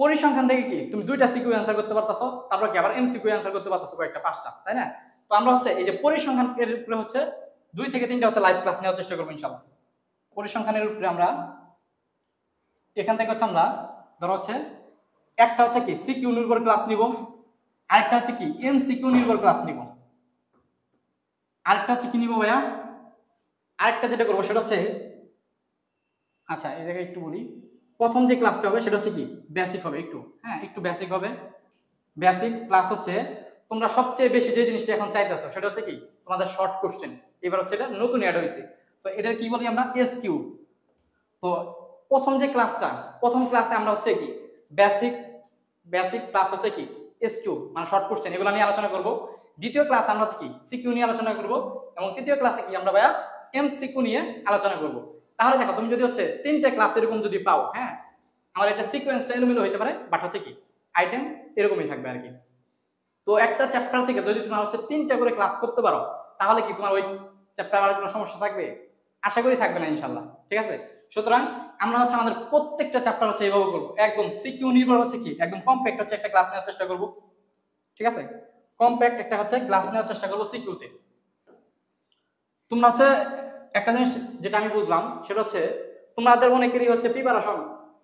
পরিসংখ্যান থেকে কি তুমি 2টা সিকিউ অ্যান্সার করতে পারতাছো, তারপর কি আবার এমসিকিউ অ্যান্সার করতে পারতাছো কয়েকটা 5টা, তাই না? তো আমরা হচ্ছে এই যে পরিসংখ্যান এর উপরে হচ্ছে 2 থেকে 3টা হচ্ছে লাইভ ক্লাস নেওয়ার চেষ্টা করবো ইনশাআল্লাহ। পরিসংখ্যানের উপরে আমরা এখান থেকে হচ্ছে আমরা ধরো হচ্ছে একটা হচ্ছে কি সিকিউ নির্ভর ক্লাস নিব, আরেকটা হচ্ছে কি এমসিকিউ নির্ভর ক্লাস নিব, আরেকটা হচ্ছে কি নিব ভাইয়া? আরেকটা যেটা করবো সেটা হচ্ছে, আচ্ছা এই জায়গায় একটু বলি, প্রথম যে ক্লাসটা হবে সেটা হচ্ছে কি বেসিক হবে, একটু হ্যাঁ একটু বেসিক হবে। বেসিক প্লাস হচ্ছে তোমরা সবচেয়ে বেশি যে জিনিসটা এখন চাইতেছো সেটা হচ্ছে কি তোমাদের শর্ট কোশ্চেন। এবার হচ্ছে এটা নতুন অ্যাড হয়েছে, তো এটার কি বলি আমরা? এসকিউ। তো প্রথম ক্লাসে আমরা হচ্ছে কি বেসিক প্লাস হচ্ছে কি এসকিউ মানে শর্ট কোশ্চেন এগুলো নিয়ে আলোচনা করব। দ্বিতীয় ক্লাস আমরা হচ্ছে কি সিকিউ নিয়ে আলোচনা করব, এবং তৃতীয় ক্লাসে কি আমরা ভাইয়া এমসিকিউ নিয়ে আলোচনা করব। তাহলে দেখো তুমি যদি হচ্ছে 3টে ক্লাস এরকম যদি পাও, হ্যাঁ আমার এটা সিকোয়েন্সটা এলোমেলো হইতে পারে, বাট হচ্ছে কি আইটেম এরকমই থাকবে আর কি। তো একটা চ্যাপ্টার থেকে যদি তোমার হচ্ছে 3টা করে ক্লাস করতে পারো, তাহলে কি তোমার ওই চ্যাপ্টার আর কোনো সমস্যা থাকবে? আশা করি থাকবে না ইনশাআল্লাহ, ঠিক আছে? সুতরাং আমরা হচ্ছে আমাদের প্রত্যেকটা চ্যাপ্টার হচ্ছে এইভাবে করবো, একদম সিকিউ নির্ভর হচ্ছে কি একদম কম্প্যাক্ট হচ্ছে একটা ক্লাস নেওয়ার চেষ্টা করব, ঠিক আছে? কম্প্যাক্ট একটা হচ্ছে ক্লাস নেওয়ার চেষ্টা করবো সিকিউতে। তোমরা হচ্ছে একটা জিনিস যেটা আমি বুঝলাম সেটা হচ্ছে তোমাদের অনেকেরই হচ্ছে প্রিপারেশন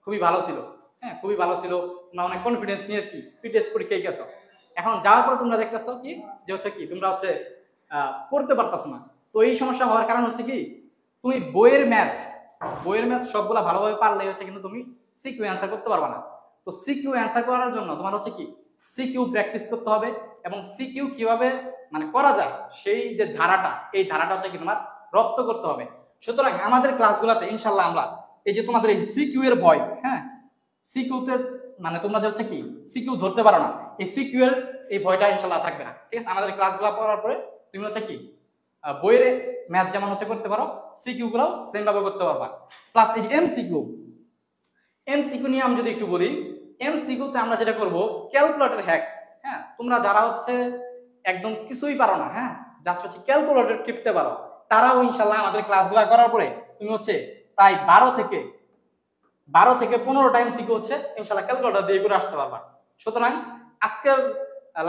খুবই ভালো ছিল, হ্যাঁ খুবই ভালো ছিল, তোমরা অনেক কনফিডেন্স নিয়ে কি পিটিএস পরীক্ষায় গেছো। এখন যাওয়ার পরে তোমরা দেখতেছো কি যে হচ্ছে কি তোমরা হচ্ছে পড়তে পারতেছো না। তো এই সমস্যা হওয়ার কারণ হচ্ছে কি তুমি বইয়ের ম্যাথ সবগুলা ভালোভাবে পারলেই হচ্ছে কিন্তু তুমি সিকিউ অ্যান্সার করতে পারবে না। তো সিকিউ অ্যান্সার করার জন্য তোমার হচ্ছে কি সিকিউ প্র্যাকটিস করতে হবে, এবং সিকিউ কিভাবে মানে করা যায় সেই যে ধারাটা, এই ধারাটা হচ্ছে কি তোমার রপ্ত করতে হবে। সুতরাং আমাদের ক্লাসগুলোতে ইনশাল্লাহ আমরা এই যে তোমাদের এই সিকিউ এর ভয়, হ্যাঁ সিকিউতে মানে তোমরা যে হচ্ছে কি সিকিউ ধরতে পারো না, এই সিকিউ এর এই ভয়টা ইনশাল্লাহ থাকবে না, ঠিক আছে? আমাদের ক্লাসগুলো পড়ার পরে তুমি হচ্ছে কি বইয়ের ম্যাথ যেমন হচ্ছে করতে পারো, সিকিউ গুলো সেম ভাবে করতে পারবা। প্লাস এই যে এমসিকিউ নিয়ে আমি যদি একটু বলি, এমসিকিউতে আমরা যেটা করব ক্যালকুলেটর হ্যাকস, হ্যাঁ তোমরা যারা হচ্ছে একদম কিছুই পারো না, হ্যাঁ জাস্ট হচ্ছে ক্যালকুলেটর টিপতে পারো, তারাও ইনশাআল্লাহ আমাদের ক্লাসগুলো করার পরে তুমি হচ্ছে প্রায় 12 থেকে 15টা এমসিকিউ হচ্ছে ইনশাআল্লাহ ক্যালকুলেটর দিয়ে করে আসতে পারবা। সুতরাং আজকের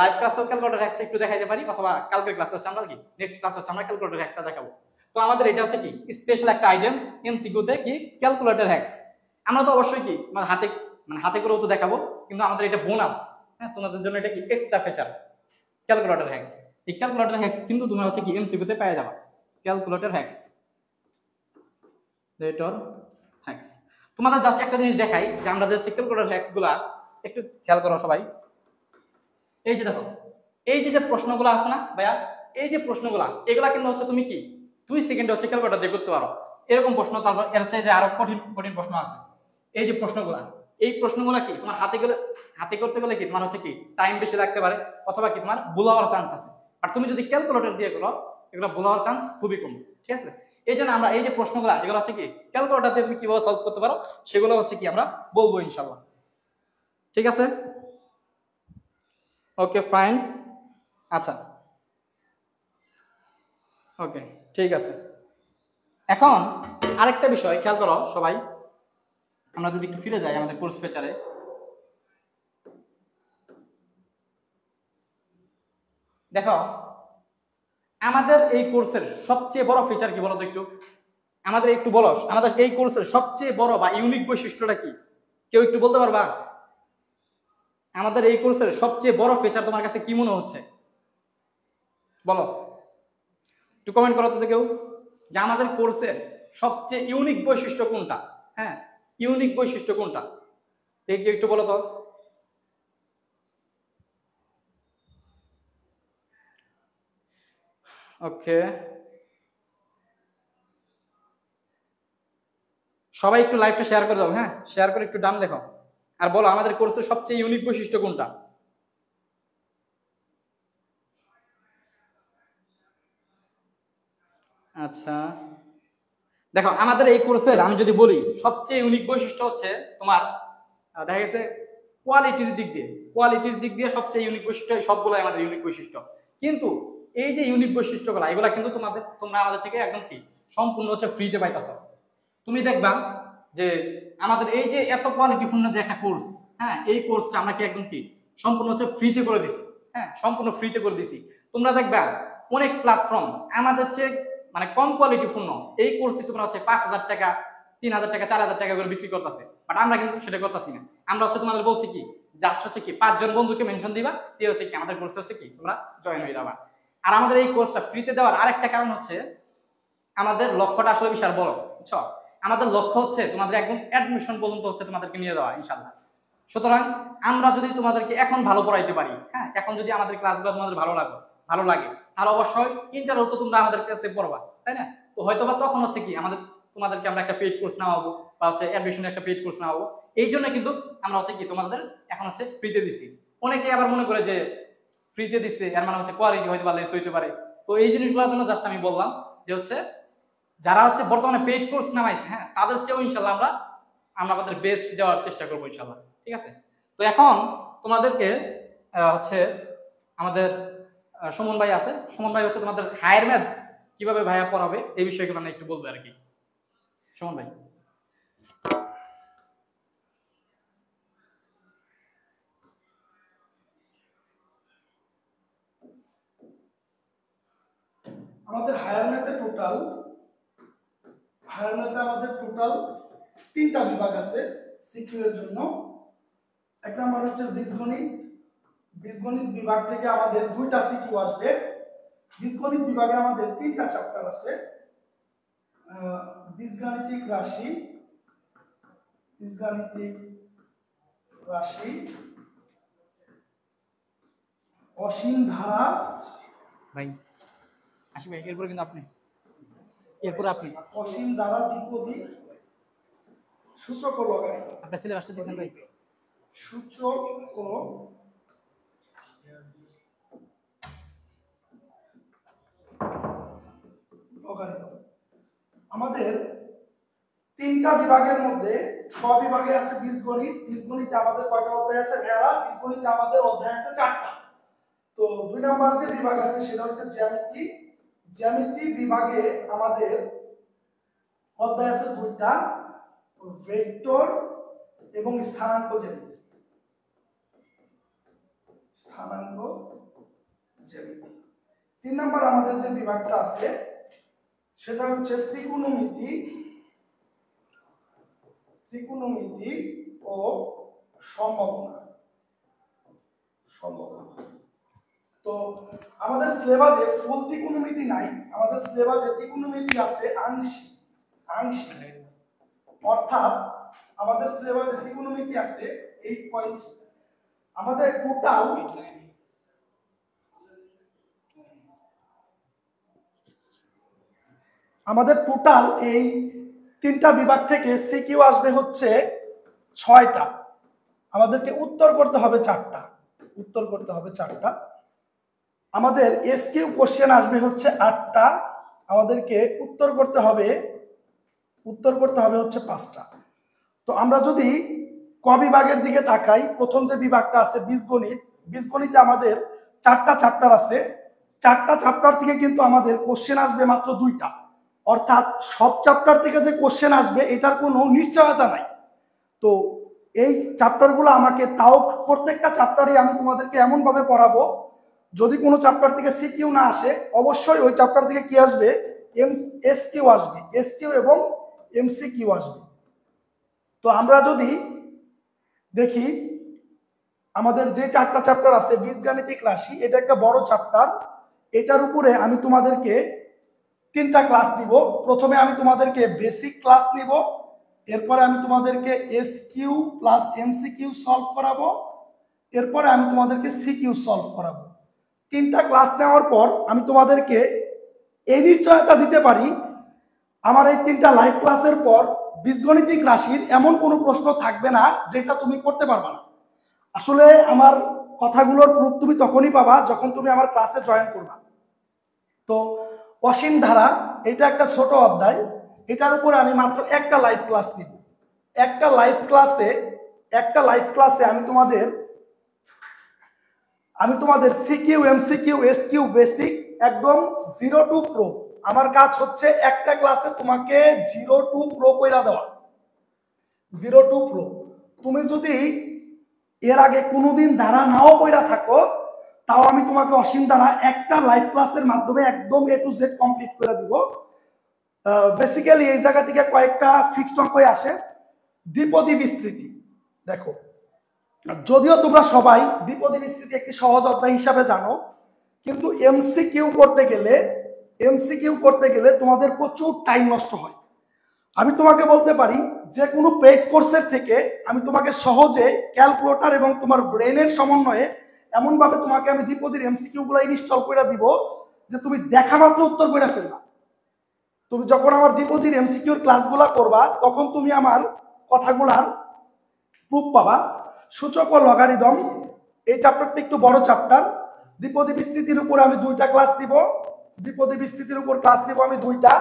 লাইভ ক্লাসে ক্যালকুলেটর হ্যাকসটা একটু দেখাইতে পারি, অথবা কালকের ক্লাসে হচ্ছে আমরা কি নেক্সট ক্লাস হচ্ছে আমরা ক্যালকুলেটর হ্যাকসটা দেখাবো। তো আমাদের এটা হচ্ছে কি স্পেশাল একটা আইটেম এমসিকিউতে কি ক্যালকুলেটর হ্যাকস। আমরা তো অবশ্যই কি হাতে করেও তো দেখাবো, কিন্তু আমাদের এটা বোনাস, হ্যাঁ তোমাদের জন্য এটা কি এক্সট্রা ফিচার ক্যালকুলেটর হ্যাকস। এই ক্যালকুলেটর হ্যাকস কিন্তু তোমরা হচ্ছে কি এমসিকিউতে পেয়ে যাবে। ক্যালকুলেটর হ্যাকস তোমাদের জাস্ট একটা জিনিস দেখাই যে আমরা যে ক্যালকুলেটর হ্যাকস গুলা একটু খেয়াল করো সবাই। এই যে দেখো এই যে প্রশ্নগুলো আছে না ভাইয়া, এই যে প্রশ্নগুলা এগুলা কিন্তু হচ্ছে তুমি কি 2 সেকেন্ডে হচ্ছে ক্যালকুলেটর দিয়ে করতে পারো, এরকম প্রশ্ন। তারপর এর চাই যে আরো কঠিন প্রশ্ন আছে, এই যে প্রশ্নগুলা, এই প্রশ্নগুলা কি তোমার হাতে করতে গেলে কি তোমার হচ্ছে কি টাইম বেশি লাগতে পারে, অথবা কি তোমার ভুল হওয়ার চান্স আছে। আর তুমি যদি ক্যালকুলেটর দিয়ে করো এগুলো ভুল হওয়ার চান্স খুবই কম, ঠিক আছে। এই জন্য আমরা এই যে প্রশ্নগুলা এগুলো হচ্ছে কি ক্যালকুলেটর দিয়ে তুমি কিভাবে সলভ করতে পারো সেগুলো হচ্ছে কি আমরা বলবো ইনশাল্লাহ, ঠিক আছে। ওকে ফাইন, আচ্ছা ওকে ঠিক আছে। এখন আরেকটা বিষয় খেয়াল করো সবাই, আমরা যদি একটু ফিরে যাই আমাদের কোর্স ফিচারে, দেখো আমাদের এই কোর্সের সবচেয়ে বড় ফিচার কি বলো তো একটু, আমাদের একটু বলো আমাদের এই কোর্সের সবচেয়ে বড় বা ইউনিক বৈশিষ্ট্যটা কি, কেউ একটু বলতে পারবা? আমাদের এই কোর্সের সবচেয়ে বড় ফিচার তোমার কাছে কি মনে হচ্ছে বলো, একটু কমেন্ট করো তো কেউ, যে আমাদের কোর্সের সবচেয়ে ইউনিক বৈশিষ্ট্য কোনটা। হ্যাঁ, ইউনিক বৈশিষ্ট্য কোনটা কেউ একটু বলো তো। ওকে, সবাই একটু লাইভটা শেয়ার করে দাও, হ্যাঁ শেয়ার করে একটু ডান লেখো, আর বলো আমাদের কোর্সের সবচেয়ে ইউনিক বৈশিষ্ট্য কোনটা। আচ্ছা দেখো আমাদের এই কোর্সের আমি যদি বলি সবচেয়ে ইউনিক বৈশিষ্ট্য হচ্ছে তোমার দেখা গেছে কোয়ালিটির দিক দিয়ে সবচেয়ে ইউনিক বৈশিষ্ট্য, সবগুলাই আমাদের ইউনিক বৈশিষ্ট্য। কিন্তু এই যে ইউনিক বৈশিষ্ট্যগুলো এগুলা কিন্তু তোমরা আমাদের থেকে একদম কি সম্পূর্ণ হচ্ছে ফ্রিতে পাইতেছ। তুমি দেখবা যে আমাদের এই যে এত কোয়ালিটিপূর্ণ যে একটা কোর্স, হ্যাঁ এই কোর্সটা আমরা কি একদম কি সম্পূর্ণ হচ্ছে ফ্রিতে করে দিছি, হ্যাঁ সম্পূর্ণ ফ্রিতে করে দিছি। তোমরা দেখবা অনেক প্ল্যাটফর্ম আমাদের চেয়ে মানে কম কোয়ালিটিপূর্ণ এই কোর্সে তোমরা হচ্ছে 5,000 টাকা 3,000 টাকা 4,000 টাকা করে বিক্রি করতেছে, বাট আমরা কিন্তু সেটা করতেছি না। আমরা হচ্ছে তোমাদের বলছি কি জাস্ট হচ্ছে কি 5 জন বন্ধুকে মেনশন দিবা, দিয়ে হচ্ছে কি আমাদের কোর্সে হচ্ছে কি তোমরা জয়েন হয়ে যাবা। আর আমাদের এই কোর্সটা ফ্রিতে দেওয়ার আরেকটা কারণ হচ্ছে আমাদের লক্ষ্যটা আসলে বিশাল বড়, বুঝছো। আমাদের লক্ষ্য হচ্ছে তোমাদের একদম অ্যাডমিশন পর্যন্ত হচ্ছে তোমাদেরকে নিয়ে যাওয়া ইনশাল্লাহ। সুতরাং আমরা যদি তোমাদেরকে এখন ভালো পড়াইতে পারি, হ্যাঁ এখন যদি আমাদের ক্লাসগুলো তোমাদের ভালো লাগে তাহলে অবশ্যই ইন্টারভিউ তো তোমরা আমাদের কাছে পড়বা, তাই না। তো হয়তো বা তখন হচ্ছে কি তোমাদেরকে আমরা একটা পেইড কোর্স নেওয়াবো, বা হচ্ছে অ্যাডমিশনের একটা পেইড কোর্স নেওয়াবো। এই জন্য কিন্তু আমরা হচ্ছে কি তোমাদের এখন হচ্ছে ফ্রিতে দিছি। অনেকে আবার মনে করে যে ফ্রিতে দিচ্ছে এর মানে হচ্ছে কোয়ালিটি হয়তো বা লেস হইতে পারে। তো এই জিনিসগুলোর জন্য জাস্ট আমি বললাম যে হচ্ছে যারা হচ্ছে বর্তমানে পেইড কোর্স নামাইছে, হ্যাঁ তাদের চেয়েও ইনশাল্লাহ আমরা আমাদের বেস্ট দেওয়ার চেষ্টা করবো ইনশাল্লাহ, ঠিক আছে। তো এখন তোমাদেরকে হচ্ছে আমাদের সুমন ভাই আছে, সুমন ভাই হচ্ছে তোমাদের হায়ার ম্যাথ কিভাবে ভাইয়া পড়াবে এই বিষয়গুলো নিয়ে একটু বলবে আর কি। সুমন ভাই। আমাদের হায়ার ম্যাথে আমাদের টোটাল 3টা বিভাগ আছে সিকিউ এর জন্য। এক নাম্বার হচ্ছে বীজগণিত বিভাগ থেকে আমাদের 2টা সিকিউ আসবে। বীজগণিত বিভাগে আমাদের 3টা চ্যাপ্টার আছে, বীজগাণিতিক রাশি, অসীম ধারা ভাই আসি ভাই, এরপরে কিন্তু আপনি অসীম ধারা দ্বিপদী, সূচক ও লগারিদম। আপনার সিলেবাসটা দিয়েছেন ভাই। সূচক ও লগারিদম। আমাদের 3টা বিভাগের মধ্যে ক বিভাগে আছে বীজগণিতে আমাদের কয়টা অধ্যায় আছে ভাইয়ারা? বীজগণিতে আমাদের অধ্যায় আছে 4টা। তো 2 নাম্বার যে বিভাগ আছে সেটা হচ্ছে জ্যামিতি বিভাগে আমাদের অধ্যায় আছে 2টা, ভেক্টর এবং স্থানাঙ্ক জ্যামিতি। 3 নাম্বার আমাদের যে বিভাগটা আছে সেটা হচ্ছে ত্রিকোণমিতি ও সম্ভাবনা। তো আমাদের সিলেবাসে ফুল ত্রিকোণমিতি নাই, আমাদের সিলেবাসে ত্রিকোণমিতি আছে আংশিক। অর্থাৎ আমাদের সিলেবাসে ত্রিকোণমিতি আছে 8.3। আমাদের টোটাল এই 3টা বিভাগ থেকে সিকিউ আসবে হচ্ছে 6টা, আমাদেরকে উত্তর করতে হবে 4টা, উত্তর করতে হবে 4টা। আমাদের এসকিউ কোশ্চেন আসবে হচ্ছে 8টা, আমাদেরকে উত্তর করতে হবে হচ্ছে 5টা। তো আমরা যদি ক বিভাগের দিকে তাকাই, প্রথম যে বিভাগটা আছে বীজগণিত, বীজগণিতে আমাদের 4টা চ্যাপ্টার আছে। 4টা চ্যাপ্টার থেকে কিন্তু আমাদের কোশ্চেন আসবে মাত্র 2টা, অর্থাৎ সব চ্যাপ্টার থেকে যে কোশ্চেন আসবে এটার কোনো নিশ্চয়তা নাই। তো এই চ্যাপ্টারগুলো আমাকে, তাও প্রত্যেকটা চ্যাপ্টারই আমি তোমাদেরকে এমনভাবে পড়াবো, যদি কোনো চ্যাপ্টার থেকে সিকিউ না আসে, অবশ্যই ওই চ্যাপ্টার থেকে কি আসবে, এসকিউ আসবে, এসকিউ এবং এমসিকিউ আসবে। তো আমরা যদি দেখি আমাদের যে 4টা চ্যাপ্টার আছে, বীজগাণিতিক রাশি, এটা একটা বড় চ্যাপ্টার। এটার উপরে আমি তোমাদেরকে 3টা ক্লাস দিব। প্রথমে আমি তোমাদেরকে বেসিক ক্লাস নিব, এরপরে আমি তোমাদেরকে এসকিউ প্লাস এমসিকিউ সলভ করাবো, এরপরে আমি তোমাদেরকে সিকিউ সলভ করাবো। 3টা ক্লাস নেওয়ার পর আমি তোমাদেরকে এই নিশ্চয়তা দিতে পারি, আমার এই 3টা লাইভ ক্লাসের পর বীজগণিতিক রাশির এমন কোনো প্রশ্ন থাকবে না যেটা তুমি করতে পারবে না। আসলে আমার কথাগুলোর প্রুফ তুমি তখনই পাবা যখন তুমি আমার ক্লাসে জয়েন করবা। তো অসীম ধারা, এটা একটা ছোট অধ্যায়, এটার উপরে আমি মাত্র একটা লাইভ ক্লাস নিব। একটা লাইভ ক্লাসে আমি তোমাদের সিকিউ, এমসিকিউ, এসকিউ, বেসিক একদম 0 টু প্রো, আমার কাজ হচ্ছে একটা ক্লাসে তোমাকে 0 টু প্রো কইরা দেওয়া। 0 টু প্রো। তুমি যদি এর আগে কোনোদিন ধারা নাও কইরা থাকো, তাও আমি তোমাকে অসীম ধারা একটা লাইভ ক্লাসের মাধ্যমে একদম A to Z কমপ্লিট করে দিব। বেসিক্যালি এই জায়গা থেকে কয়েকটা ফিক্সড অঙ্ক আসে। দ্বিপদী বিস্তৃতি, দেখো, যদিও তোমরা সবাই দ্বিপদী বিস্তৃতি একটি সহজ অধ্যায় হিসাবে জানো, কিন্তু এমসিকিউ করতে গেলে তোমাদের প্রচুর টাইম নষ্ট হয়। আমি তোমাকে বলতে পারি যে কোনো পেইড কোর্সের থেকে আমি তোমাকে সহজে ক্যালকুলেটর এবং তোমার ব্রেনের সমন্বয়ে এমনভাবে তোমাকে আমি দ্বিপদীর এমসিকিউ গুলো ইনস্টল করে দিব যে তুমি দেখা মাত্র উত্তর করে ফেলবা। তুমি যখন আমার দ্বিপদীর এমসিকিউর ক্লাসগুলো করবা, তখন তুমি আমার কথাগুলার প্রুফ পাবা। সূচক ও লগারিদম, এই চ্যাপ্টারটা একটু বড় চ্যাপ্টার। দ্বিপদী বিস্তৃতির উপর আমি 2টা ক্লাস দিব, দ্বিপদী বিস্তৃতির উপর ক্লাস দিব আমি 2টা।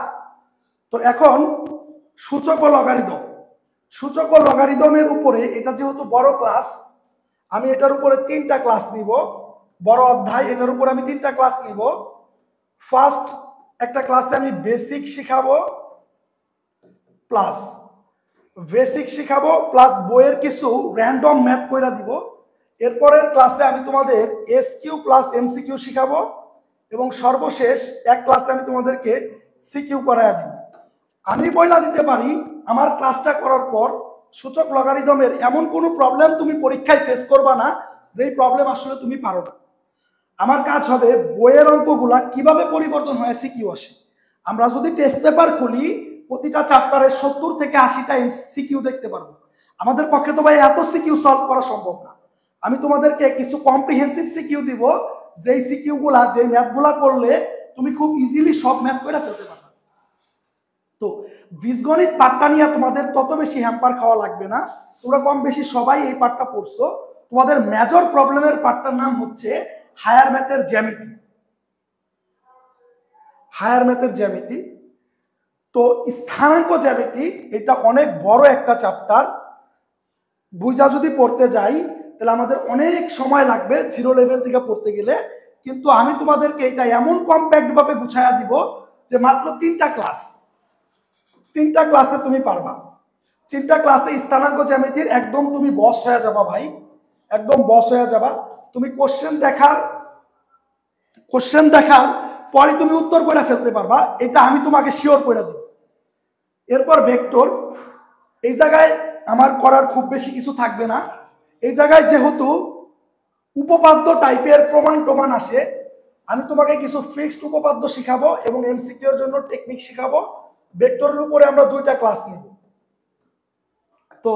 তো এখন সূচক ও লগারিদমের উপরে, এটা যেহেতু বড় ক্লাস, আমি এটার উপরে 3টা ক্লাস নিব। বড় অধ্যায়, এটার উপরে আমি 3টা ক্লাস নিব। ফার্স্ট একটা ক্লাসে আমি বেসিক শিখাবো প্লাস বইয়ের কিছু র্যান্ডম ম্যাথ কইরা দিব। এরপরের ক্লাসে আমি তোমাদের এসকিউ প্লাস এমসিকিউ শিখাবো, এবং সর্বশেষ এক ক্লাসে আমি তোমাদেরকে সিকিউ করায়া দিব। আমি বইলা দিতে পারি, আমার ক্লাসটা করার পর সূচক লগারিদমের এমন কোনো প্রবলেম তুমি পরীক্ষায় ফেস করবা না যেই প্রবলেম আসলে তুমি পারো না। আমার কাজ হবে বইয়ের অঙ্কগুলা কিভাবে পরিবর্তন হয় সিকিউ আসে। আমরা যদি টেস্ট পেপার খুলি, প্রতিটা চ্যাপ্টারে 70 থেকে 80টা সিকিউ দেখতে পারবো। আমাদের পক্ষে তো ভাই এত সিকিউ সলভ করা সম্ভব না। আমি তোমাদেরকে কিছু কম্প্রিহেন্সিভ সিকিউ দিব, যেই সিকিউগুলা, যেই ম্যাথগুলা করলে তুমি খুব ইজিলি সব ম্যাথ করে ফেলতে পারবে। তো বীজগণিত পাঠটা নিয়ে তোমাদের তত বেশি হ্যাম্পার খাওয়া লাগবে না, তোমরা কম বেশি সবাই এই পাঠটা পড়ছো। তোমাদের মেজর প্রবলেমের পাঠটার নাম হচ্ছে হায়ার ম্যাথের জ্যামিতি। তো স্থানাঙ্ক জ্যামিতি, এটা অনেক বড় একটা চ্যাপ্টার। বুঝা যদি পড়তে যাই তাহলে আমাদের অনেক সময় লাগবে 0 লেভেল থেকে পড়তে গেলে, কিন্তু আমি তোমাদেরকে এটা এমন কম্প্যাক্ট ভাবে গুছাইয়া দিব যে মাত্র 3টা ক্লাসে তুমি পারবা। 3টা ক্লাসে স্থানাঙ্ক জ্যামিতির একদম তুমি বস হয়ে যাবা ভাই, একদম বস হয়ে যাবা। তুমি কোশ্চেন দেখার পরে তুমি উত্তর করে ফেলতে পারবা, এটা আমি তোমাকে শিওর করে দেব। এরপর ভেক্টর, এই জায়গায় আমার করার খুব বেশি কিছু থাকবে না। এই জায়গায় যেহেতু উপপাদ্য টাইপের প্রমাণ আসে, আমি তোমাকে কিছু ফিক্সড উপপাদ্য শিখাবো এবং এমসিকিউ এর জন্য টেকনিক শিখাবো। ভেক্টরের উপরে আমরা 2টা ক্লাস নিব। তো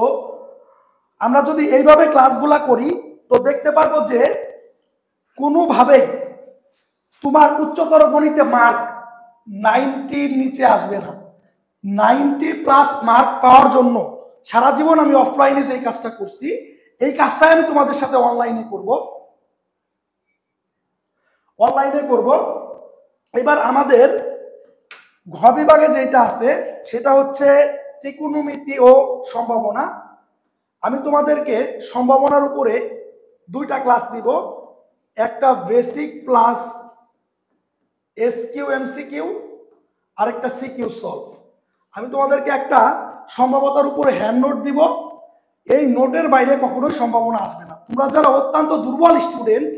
আমরা যদি এইভাবে ক্লাসগুলা করি, তো দেখতে পারবো যে কোনোভাবেই তোমার উচ্চতর গণিতে মার্ক 90 নিচে আসবে না। 90+ মার্ক পাওয়ার জন্য সারা জীবন আমি অফলাইনে যে কাজটা করছি এই কাজটাই আমি তোমাদের সাথে অনলাইনে করব। এবার আমাদের ঘ বিভাগে যেটা আছে সেটা হচ্ছে ত্রিকোণমিতি ও সম্ভাবনা। আমি তোমাদেরকে সম্ভাবনার উপরে 2টা ক্লাস দিব, একটা বেসিক প্লাস এসকিউ এমসিকিউ আর একটা সিকিউ সলভ। আমি তোমাদেরকে একটা সম্ভাবনার উপরে হ্যান্ড নোট দিব, এই নোটের বাইরে কখনোই সম্ভাবনা আসবে না। তোমরা যারা অত্যন্ত দুর্বল স্টুডেন্ট,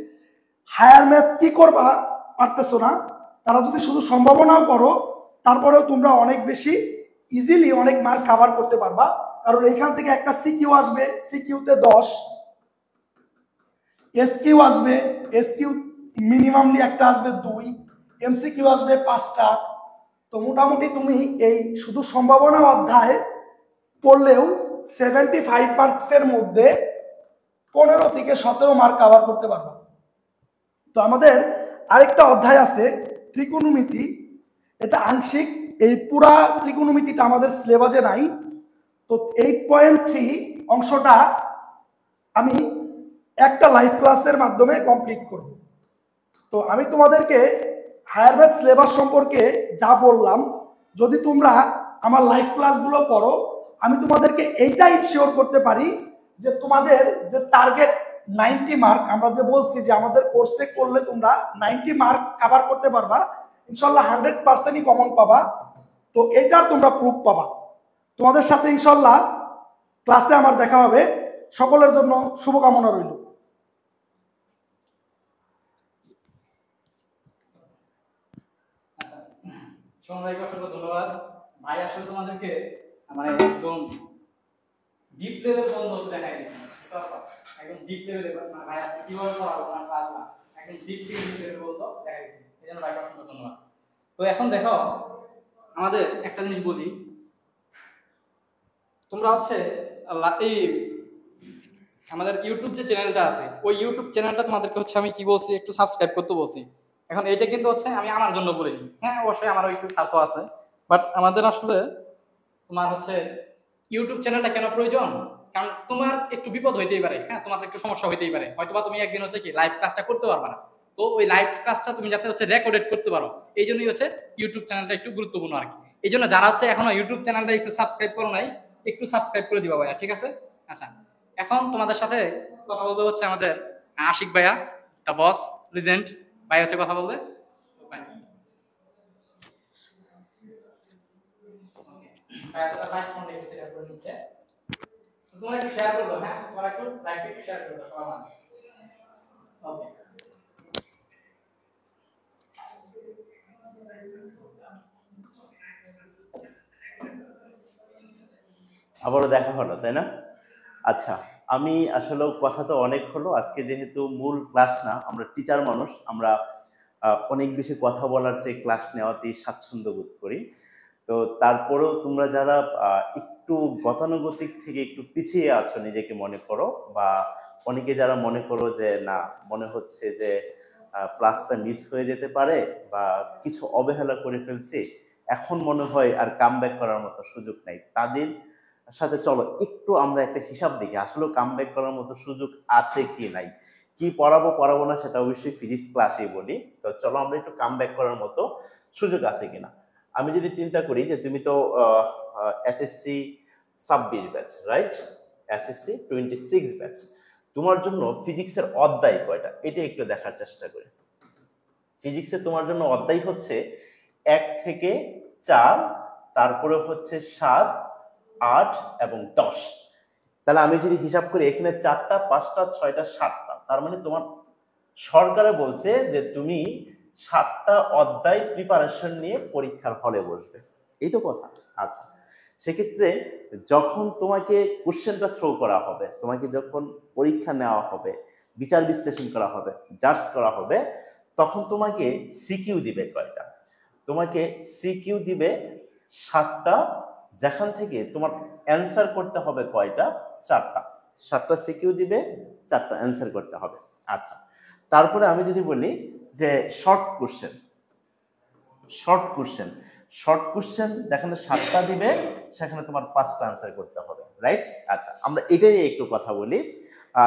হায়ার ম্যাথ কি করবা পারতেছো না, তারা যদি শুধু সম্ভাবনাও করো তারপরেও তোমরা অনেক বেশি ইজিলি অনেক মার্ক কভার করতে পারবা। কারণ এখান থেকে একটা সিকিউ আসবে, সিকিউতে 10, এসকিউ আসবে, এসকিউ মিনিমামলি একটা আসবে 2, এমসিকিউ আসবে 5টা। তো মোটামুটি তুমি এই শুধু সম্ভাবনা অধ্যায় পড়লেও 75 মার্কসের মধ্যে 15 থেকে 17 মার্ক কভার করতে পারবা। তো আমাদের আরেকটা অধ্যায় আছে ত্রিকোণমিতি, এটা আংশিক, এই পুরা ত্রিকোণমিতিটা আমাদের সিলেবাসে নাই। তো 8.3 অংশটা আমি একটা লাইভ ক্লাসের মাধ্যমে কমপ্লিট করব। তো আমি তোমাদেরকে হায়ার ম্যাথ সিলেবাস সম্পর্কে যা বললাম, যদি তোমরা আমার লাইভ ক্লাসগুলো করো, আমি তোমাদেরকে এইটা ইনশিওর করতে পারি যে তোমাদের যে টার্গেট 90 মার্ক, আমরা যে বলছি যে আমাদের কোর্সে করলে তোমরা 90 মার্ক কভার করতে পারবা, ইনশাল্লাহ 100%ই কমন পাবা। তো এটার তোমরা প্রুফ পাবা। তোমাদের সাথে ইনশাল্লাহ ক্লাসে আমার দেখা হবে। সকলের জন্য শুভকামনা রইল। সোমন ভাইকে অসংখ্য ধন্যবাদ। ভাই আসলে তোমাদেরকে মানে একদম ডিপ লেভেল বন্ধ দেখাই দিয়েছে, একদম ডিপ লেভেলে, মানে ভাই আসলে কিভাবে পড়াবো না ক্লাস না, একদম ডিপ লেভেল বন্ধ দেখাই দিয়েছে, এই জন্য ভাইকে অসংখ্য ধন্যবাদ। তো এখন দেখো আমাদের একটা জিনিস বলি, তোমরা হচ্ছে এই আমাদের ইউটিউব যে চ্যানেলটা আছে ওই ইউটিউব চ্যানেলটা তোমাদেরকে হচ্ছে আমি কি বলছি একটু সাবস্ক্রাইব করতে বলছি। এখন এটা কিন্তু হচ্ছে আমি আমার জন্য বলিনি, হ্যাঁ অবশ্যই আমারও একটু স্বার্থ আছে, বাট আমাদের আসলে তোমার হচ্ছে ইউটিউব চ্যানেলটা কেন প্রয়োজন, কারণ তোমার একটু বিপদ হইতেই পারে, হ্যাঁ তোমার একটু সমস্যা হইতেই পারে, হয়তোবা তুমি একদিন হচ্ছে কি লাইভ ক্লাসটা করতে পারবে না, তো ওই লাইভ ক্লাসটা তুমি যাতে হচ্ছে রেকর্ডেড করতে পারো, এই জন্যই হচ্ছে ইউটিউব চ্যানেলটা একটু গুরুত্বপূর্ণ আর কি। এই জন্য যারা হচ্ছে এখনো ইউটিউব চ্যানেলটা একটু সাবস্ক্রাইব করো নাই, একটু সাবস্ক্রাইব করে দিবা ভাইয়া, ঠিক আছে? আচ্ছা, এখন তোমাদের সাথে কথা বলবে হচ্ছে আমাদের আশিক ভাইয়া, দ্য বস লিজেন্ড ভাই হচ্ছে কথা বলবে। তোমরা একটু শেয়ার করে দাও, হ্যাঁ তোমরা একটু লাইভটা একটু শেয়ার করে দাও সবার মাঝে। ওকে, আবারও দেখা হলো, তাই না? আচ্ছা, আমি আসলে কথা তো অনেক হলো, আজকে যেহেতু মূল ক্লাস না, আমরা টিচার মানুষ, আমরা অনেক বেশি কথা বলার চেয়ে ক্লাস নেওয়াতেই স্বাচ্ছন্দ্য বোধ করি। তো তারপরেও তোমরা যারা একটু গতানুগতিক থেকে একটু পিছিয়ে আছো নিজেকে মনে করো, বা অনেকে যারা মনে করো যে না মনে হচ্ছে যে ক্লাসটা মিস হয়ে যেতে পারে বা কিছু অবহেলা করে ফেলছি, এখন মনে হয় আর কামব্যাক করার মতো সুযোগ নাই, তাদের সাথে চলো একটু আমরা একটা হিসাব দেখি আসলে কামব্যাক করার মতো সুযোগ আছে কি নাই। কি পড়াবো না সেটা অবশ্যই ফিজিক্স ক্লাসেই বলি, তো চলো আমরা একটু কামব্যাক করার মতো সুযোগ আছে কিনা। আমি যদি চিন্তা করি যে তুমি তো SSC 26 batch, right? SSC 26 batch, তোমার জন্য ফিজিক্সের অধ্যায় কয়টা এটা একটু দেখার চেষ্টা করি। ফিজিক্সে তোমার জন্য অধ্যায় হচ্ছে 1 থেকে 4, তারপরে হচ্ছে 7, 8 এবং 10। তাহলে আমি যদি হিসাব করি এখানে 4টা 5টা 6টা 7টা, তার মানে তোমার সরকারে বলছে যে তুমি 7টা অধ্যায় প্রিপারেশন নিয়ে পরীক্ষার হলে বসবে, এই তো কথা। আচ্ছা, সেক্ষেত্রে যখন তোমাকে কোশ্চেনটা থ্রো করা হবে, তোমাকে যখন পরীক্ষা নেওয়া হবে, বিচার বিশ্লেষণ করা হবে, জাজ করা হবে, তখন তোমাকে সিকিউ দিবে কয়টা? তোমাকে সিকিউ দিবে 7টা, যেখান থেকে তোমার অ্যান্সার করতে হবে কয়টা? 4টা। 7টা সিকিউ দিবে, 4টা অ্যান্সার করতে হবে। আচ্ছা, তারপরে আমি যদি বলি যে শর্ট কোশ্চেন যেখানে 7টা দিবে সেখানে তোমার 5টা অ্যান্সার করতে হবে, রাইট? আচ্ছা, আমরা এটা নিয়ে একটু কথা বলি।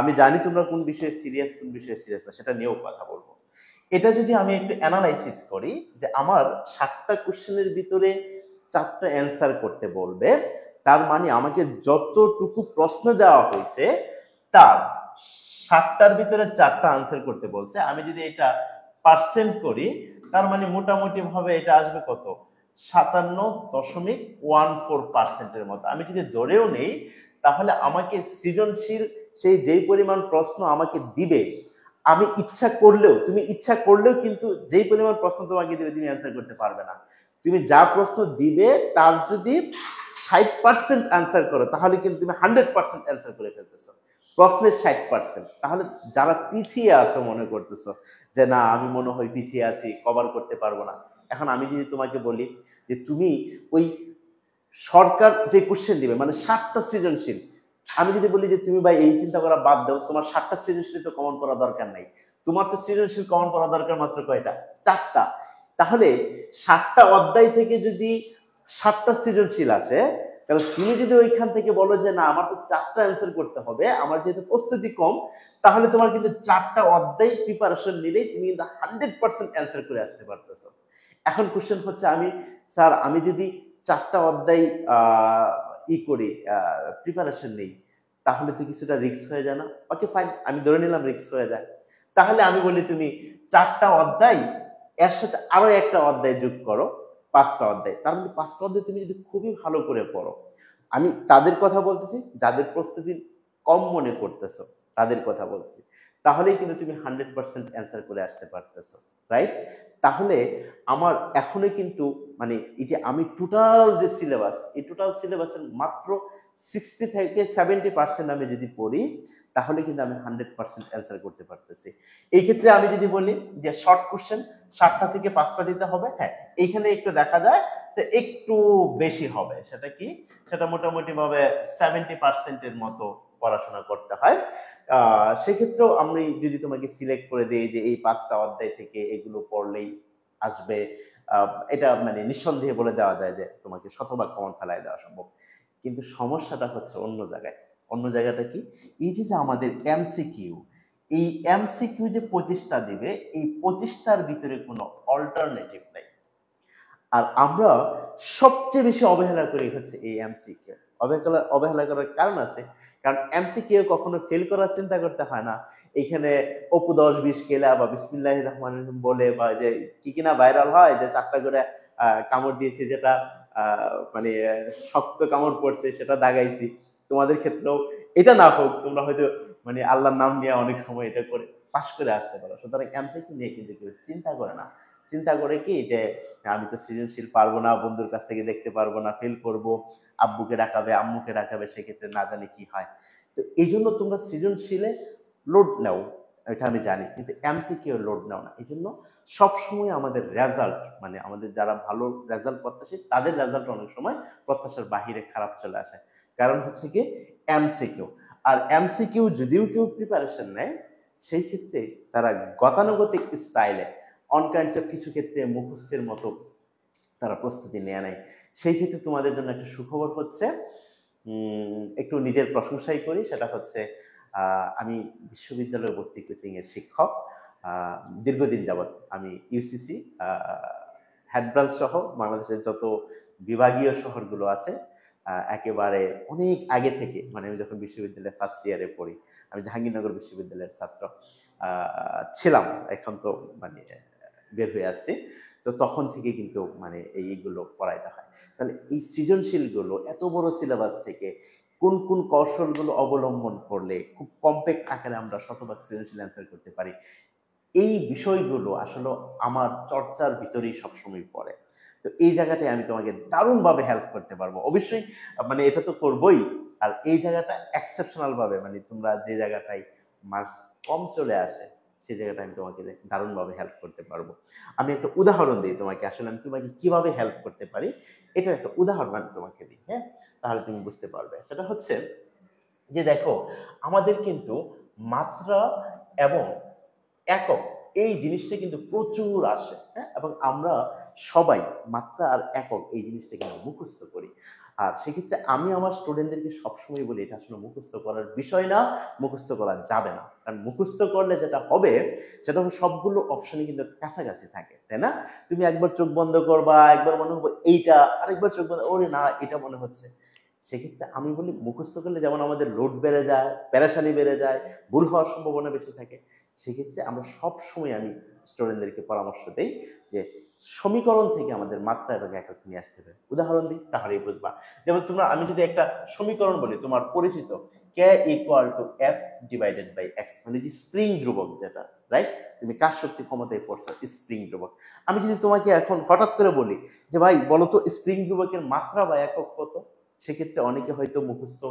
আমি জানি তোমরা কোন বিষয়ে সিরিয়াস, কোন বিষয়ে সিরিয়াস না, সেটা নিয়েও কথা বলবো। এটা যদি আমি একটু অ্যানালাইসিস করি যে আমার 7টা কোশ্চেনের ভিতরে 4টা অ্যান্সার করতে বলবে, তার মানে আমাকে যতটুকু প্রশ্ন দেওয়া হয়েছে তার 7টার ভিতরে 4টা আনসার করতে বলছে। আমি যদি এটা পার্সেন্ট করি, তার মানে মোটামুটি ভাবে এটা আসবে কত, 57.14% মতো। আমি যদি ধরেও নেই, তাহলে আমাকে সৃজনশীল সেই যেই পরিমাণ প্রশ্ন আমাকে দিবে, আমি তুমি ইচ্ছা করলেও কিন্তু যেই পরিমাণ প্রশ্ন তোমাকে দিবে তুমি অ্যান্সার করতে পারবে না। তুমি যা প্রশ্ন দিবে তার যদি 60% অ্যান্সার করো, তাহলে কিন্তু তুমি 100% অ্যান্সার করে ফেলতেছো প্রশ্নের 60%। তাহলে যারা পিছিয়ে আছো মনে করতেছো যে না আমি মনে হয় পিছিয়ে আছি, কভার করতে পারবো না, এখন আমি যদি তোমাকে বলি যে তুমি ওই সরকার যে কোশ্চেন দিবে মানে 7টা সৃজনশীল, আমি যদি বলি যে তুমি ভাই এই চিন্তা করা বাদ দাও, তোমার 7টা সৃজনশীল তো কমন করা দরকার নাই, তোমার তো সৃজনশীল কমন করা দরকার মাত্র কয়টা, 4টা। তাহলে 7টা অধ্যায় থেকে যদি 7টা সৃজনশীল আসে, তাহলে তুমি যদি ওইখান থেকে বলো যে না আমার তো 4টা অ্যান্সার করতে হবে, আমার যেহেতু প্রস্তুতি কম, তাহলে তোমার কিন্তু 4টা অধ্যায় প্রিপারেশন নিলেই তুমি কিন্তু 100% অ্যান্সার করে আসতে পারতেছো। এখন কোশ্চেন হচ্ছে স্যার আমি যদি 4টা অধ্যায় করি, প্রিপারেশন নেই, তাহলে তো কিছুটা রিস্ক হয়ে যায় না? ওকে ফাইন, আমি ধরে নিলাম রিস্ক হয়ে যায়। তাহলে আমি বলি তুমি 4টা অধ্যায় এর সাথে আরো একটা অধ্যায় যোগ করো, 5টা অধ্যায়। তার মানে 5টা অধ্যায় তুমি যদি খুবই ভালো করে পড়ো, আমি তাদের কথা বলতেছি যাদের প্রস্তুতি কম মনে করতেছো, তাদের কথা বলছি, তাহলেই কিন্তু তুমি 100% অ্যান্সার করে আসতে পারতেছো, রাইট? তাহলে আমার এখনো কিন্তু মানে এই যে আমি টোটাল যে সিলেবাস, এই টোটাল সিলেবাসের মাত্র 60 থেকে 70% আমি যদি পড়ি, তাহলে কিন্তু আমি 100% অ্যান্সার করতে পারতেছি। এই ক্ষেত্রে আমি যদি বলি যে শর্ট কোশ্চেন 7টা থেকে 5টা দিতে হবে, হ্যাঁ এইখানে একটু দেখা যায় যে একটু বেশি হবে। সেটা কি, সেটা মোটামুটি ভাবে 70% মতো পড়াশোনা করতে হয়। সেক্ষেত্রেও আমি যদি তোমাকে সিলেক্ট করে দিই যে এই 5টা অধ্যায় থেকে এগুলো পড়লেই আসবে, এটা মানে নিঃসন্দেহে বলে দেওয়া যায় যে তোমাকে শতভাগ কমন ফেলায় দেওয়া সম্ভব। কিন্তু সমস্যাটা হচ্ছে অন্য জায়গায়। অন্য জায়গাটা কি, এই যে আমাদের এমসিকিউ, এই এমসিকিউ যে 25টা দিবে, এই 25টার ভিতরে কোনো অল্টারনেটিভ নাই। আর আমরা সবচেয়ে বেশি অবহেলা করি হচ্ছে এই এমসিকিউ। অবহেলা করার কারণ আছে, কারণ এমসিকিউ কখনো ফেল করার চিন্তা করতে হয় না। এখানে অপু 10-20 কেলা বা বিসমিল্লাহির রহমানির রহিম বলে, বা যে কি কিনা ভাইরাল হয় যে 4টা করে কামড় দিয়েছি, যেটা মানে শক্ত কামড় পড়ছে সেটা দাগাইছি। তোমাদের ক্ষেত্রেও এটা না হোক, তোমরা হয়তো মানে আল্লাহর নাম নিয়ে অনেক সময় এটা করে পাশ করে আসতে পারো। সুতরাং এমসিকিউ নিয়ে কিন্তু কেউ চিন্তা করে না। চিন্তা করে কি যে আমি তো সৃজনশীল পারবো না, বন্ধুর কাছ থেকে দেখতে পারবো না, ফেল করবো, আব্বুকে ডাকাবে, আম্মুকে ডাকাবে, সেক্ষেত্রে না জানি কি হয়। তো এই জন্য তোমরা সৃজনশীলে লোড নাও, এটা আমি জানি, কিন্তু এমসিকিউ লোড নাও না। এই জন্য সবসময় আমাদের রেজাল্ট, মানে আমাদের যারা ভালো রেজাল্ট প্রত্যাশী, তাদের রেজাল্ট অনেক সময় প্রত্যাশার বাহিরে খারাপ চলে আসে। কারণ হচ্ছে কি এমসিকিউ। আর এমসিকিউ যদিও কেউ প্রিপারেশন নেয়, সেই ক্ষেত্রে তারা গতানুগতিক স্টাইলে অন কনসেপ্ট, কিছু ক্ষেত্রে মুখস্থের মতো তারা প্রস্তুতি নেয় নাই। সেই ক্ষেত্রে তোমাদের জন্য একটা সুখবর হচ্ছে, একটু নিজের প্রশংসাই করি, সেটা হচ্ছে আমি বিশ্ববিদ্যালয় ভর্তি কোচিং এর শিক্ষক। দীর্ঘদিন যাবৎ আমি ইউসিসি হেড ব্রাঞ্চ সহ বাংলাদেশের যত বিভাগীয় শহরগুলো আছে, একেবারে অনেক আগে থেকে, মানে আমি যখন বিশ্ববিদ্যালয়ে ফার্স্ট ইয়ারে পড়ি, আমি জাহাঙ্গীরনগর বিশ্ববিদ্যালয়ের ছাত্র ছিলাম, এখন তো মানে বের হয়ে আসছি, তো তখন থেকে কিন্তু মানে এইগুলো পড়াইতে হয়। তাহলে এই সৃজনশীলগুলো এত বড় সিলেবাস থেকে কোন কোন কৌশলগুলো অবলম্বন করলে খুব কম্প্যাক্ট আকারে আমরা শতভাগ সৃজনশীল অ্যান্সার করতে পারি, এই বিষয়গুলো আসলে আমার চর্চার ভিতরেই সবসময় পড়ে। তো এই জায়গাটায় আমি তোমাকে দারুণভাবে হেল্প করতে পারবো অবশ্যই, মানে এটা তো করবোই। আর এই জায়গাটা এক্সেপশনাল ভাবে, মানে তোমরা যে জায়গাটায় মার্কস কম চলে আসে, সেই জায়গাটা আমি তোমাকে দারুণভাবে হেল্প করতে পারবো। আমি একটা উদাহরণ দিই তোমাকে, আসলে আমি তোমাকে কিভাবে হেল্প করতে পারি এটার একটা উদাহরণ আমি তোমাকে দিই, হ্যাঁ, তাহলে তুমি বুঝতে পারবে। সেটা হচ্ছে যে দেখো, আমাদের কিন্তু মাত্রা এবং একক এই জিনিসটা কিন্তু প্রচুর আসে, হ্যাঁ, এবং আমরা সবাই মাত্রা আর একক এই জিনিসটা কিন্তু মুখস্থ করি। আর সেক্ষেত্রে আমি আমার স্টুডেন্টদেরকে সবসময় বলি এটা আসলে মুখস্থ করার বিষয় না, মুখস্থ করা যাবে না। কারণ মুখস্থ করলে যেটা হবে সেটা হলো সবগুলো অপশনই কিন্তু কাছাকাছি থাকে, তাই না? তুমি একবার চোখ বন্ধ করবা, একবার মনে হবে এইটা, আরেকবার চোখ বন্ধ, ওরে না এটা মনে হচ্ছে। সেক্ষেত্রে আমি বলি মুখস্থ করলে যেমন আমাদের লোড বেড়ে যায়, পেরেশানি বেড়ে যায়, ভুল হওয়ার সম্ভাবনা বেশি থাকে। সেক্ষেত্রে আমরা সবসময় আমি স্টুডেন্টদেরকে পরামর্শ দেই যে সমীকরণ থেকে আমাদের মাত্রা এবং একক নিয়ে আসতে হবে। উদাহরণ দিই তাহলেই বুঝবা। যেমন তোমরা, আমি যদি একটা সমীকরণ বলি তোমার পরিচিত k equal to F divided by x, মানে স্প্রিং ধ্রুবক যেটা, রাইট? তুমি কাজ শক্তি ক্ষমতায় পড়ছো স্প্রিং ধ্রুবক। আমি যদি তোমাকে এখন হঠাৎ করে বলি যে ভাই বলো তো স্প্রিং ধ্রুবকের মাত্রা বা একক কত, সেক্ষেত্রে অনেকে হয়তো মুখস্থ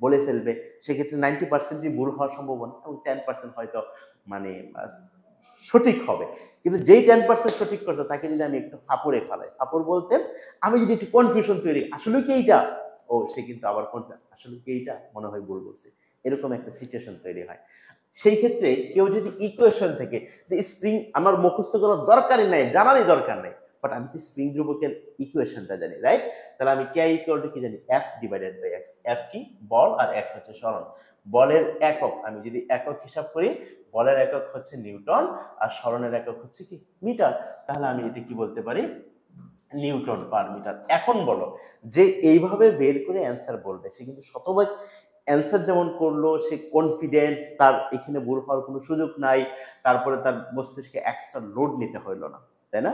বলে ফেলবে, সেক্ষেত্রে 90%ই ভুল হওয়ার সম্ভাবনা এবং 10% হয়তো মানে সঠিক হবে। কিন্তু যেই 10% সঠিক করছে তাকে যদি আমি একটু ফাপড়ে ফেলাই, ফাপড় বলতে আমি যদি একটু কনফিউশন তৈরি, আসলে কি এইটা, ও সে কিন্তু আবার আসলে কি এইটা মনে হয় ভুল বলছে, এরকম একটা সিচুয়েশন তৈরি হয়। সেই ক্ষেত্রে কেউ যদি ইকুয়েশন থেকে যে স্প্রিং আমার মুখস্থ করার দরকারই নাই, জানারই দরকার নেই, বাট আমি তো স্প্রিং ধ্রুবকের ইকুয়েশনটা জানি, রাইট? তাহলে আমি কে ইকুয়াল টু কি জানি, F divided by X. F কি? বল, আর এক্স হচ্ছে সরণ। বলের একক আমি যদি একক হিসাব করি, বলের একক হচ্ছে নিউটন আর সরণের একক হচ্ছে কি মিটার। তাহলে আমি এটা কি বলতে পারি, নিউটন পার মিটার। এখন বলো যে এইভাবে বের করে অ্যান্সার বলবে সে কিন্তু শতভাগ অ্যান্সার যেমন করলো, সে কনফিডেন্ট, তার এখানে ভুল হওয়ার কোনো সুযোগ নাই, তারপরে তার মস্তিষ্কে এক্সট্রা লোড নিতে হইলো না, তাই না?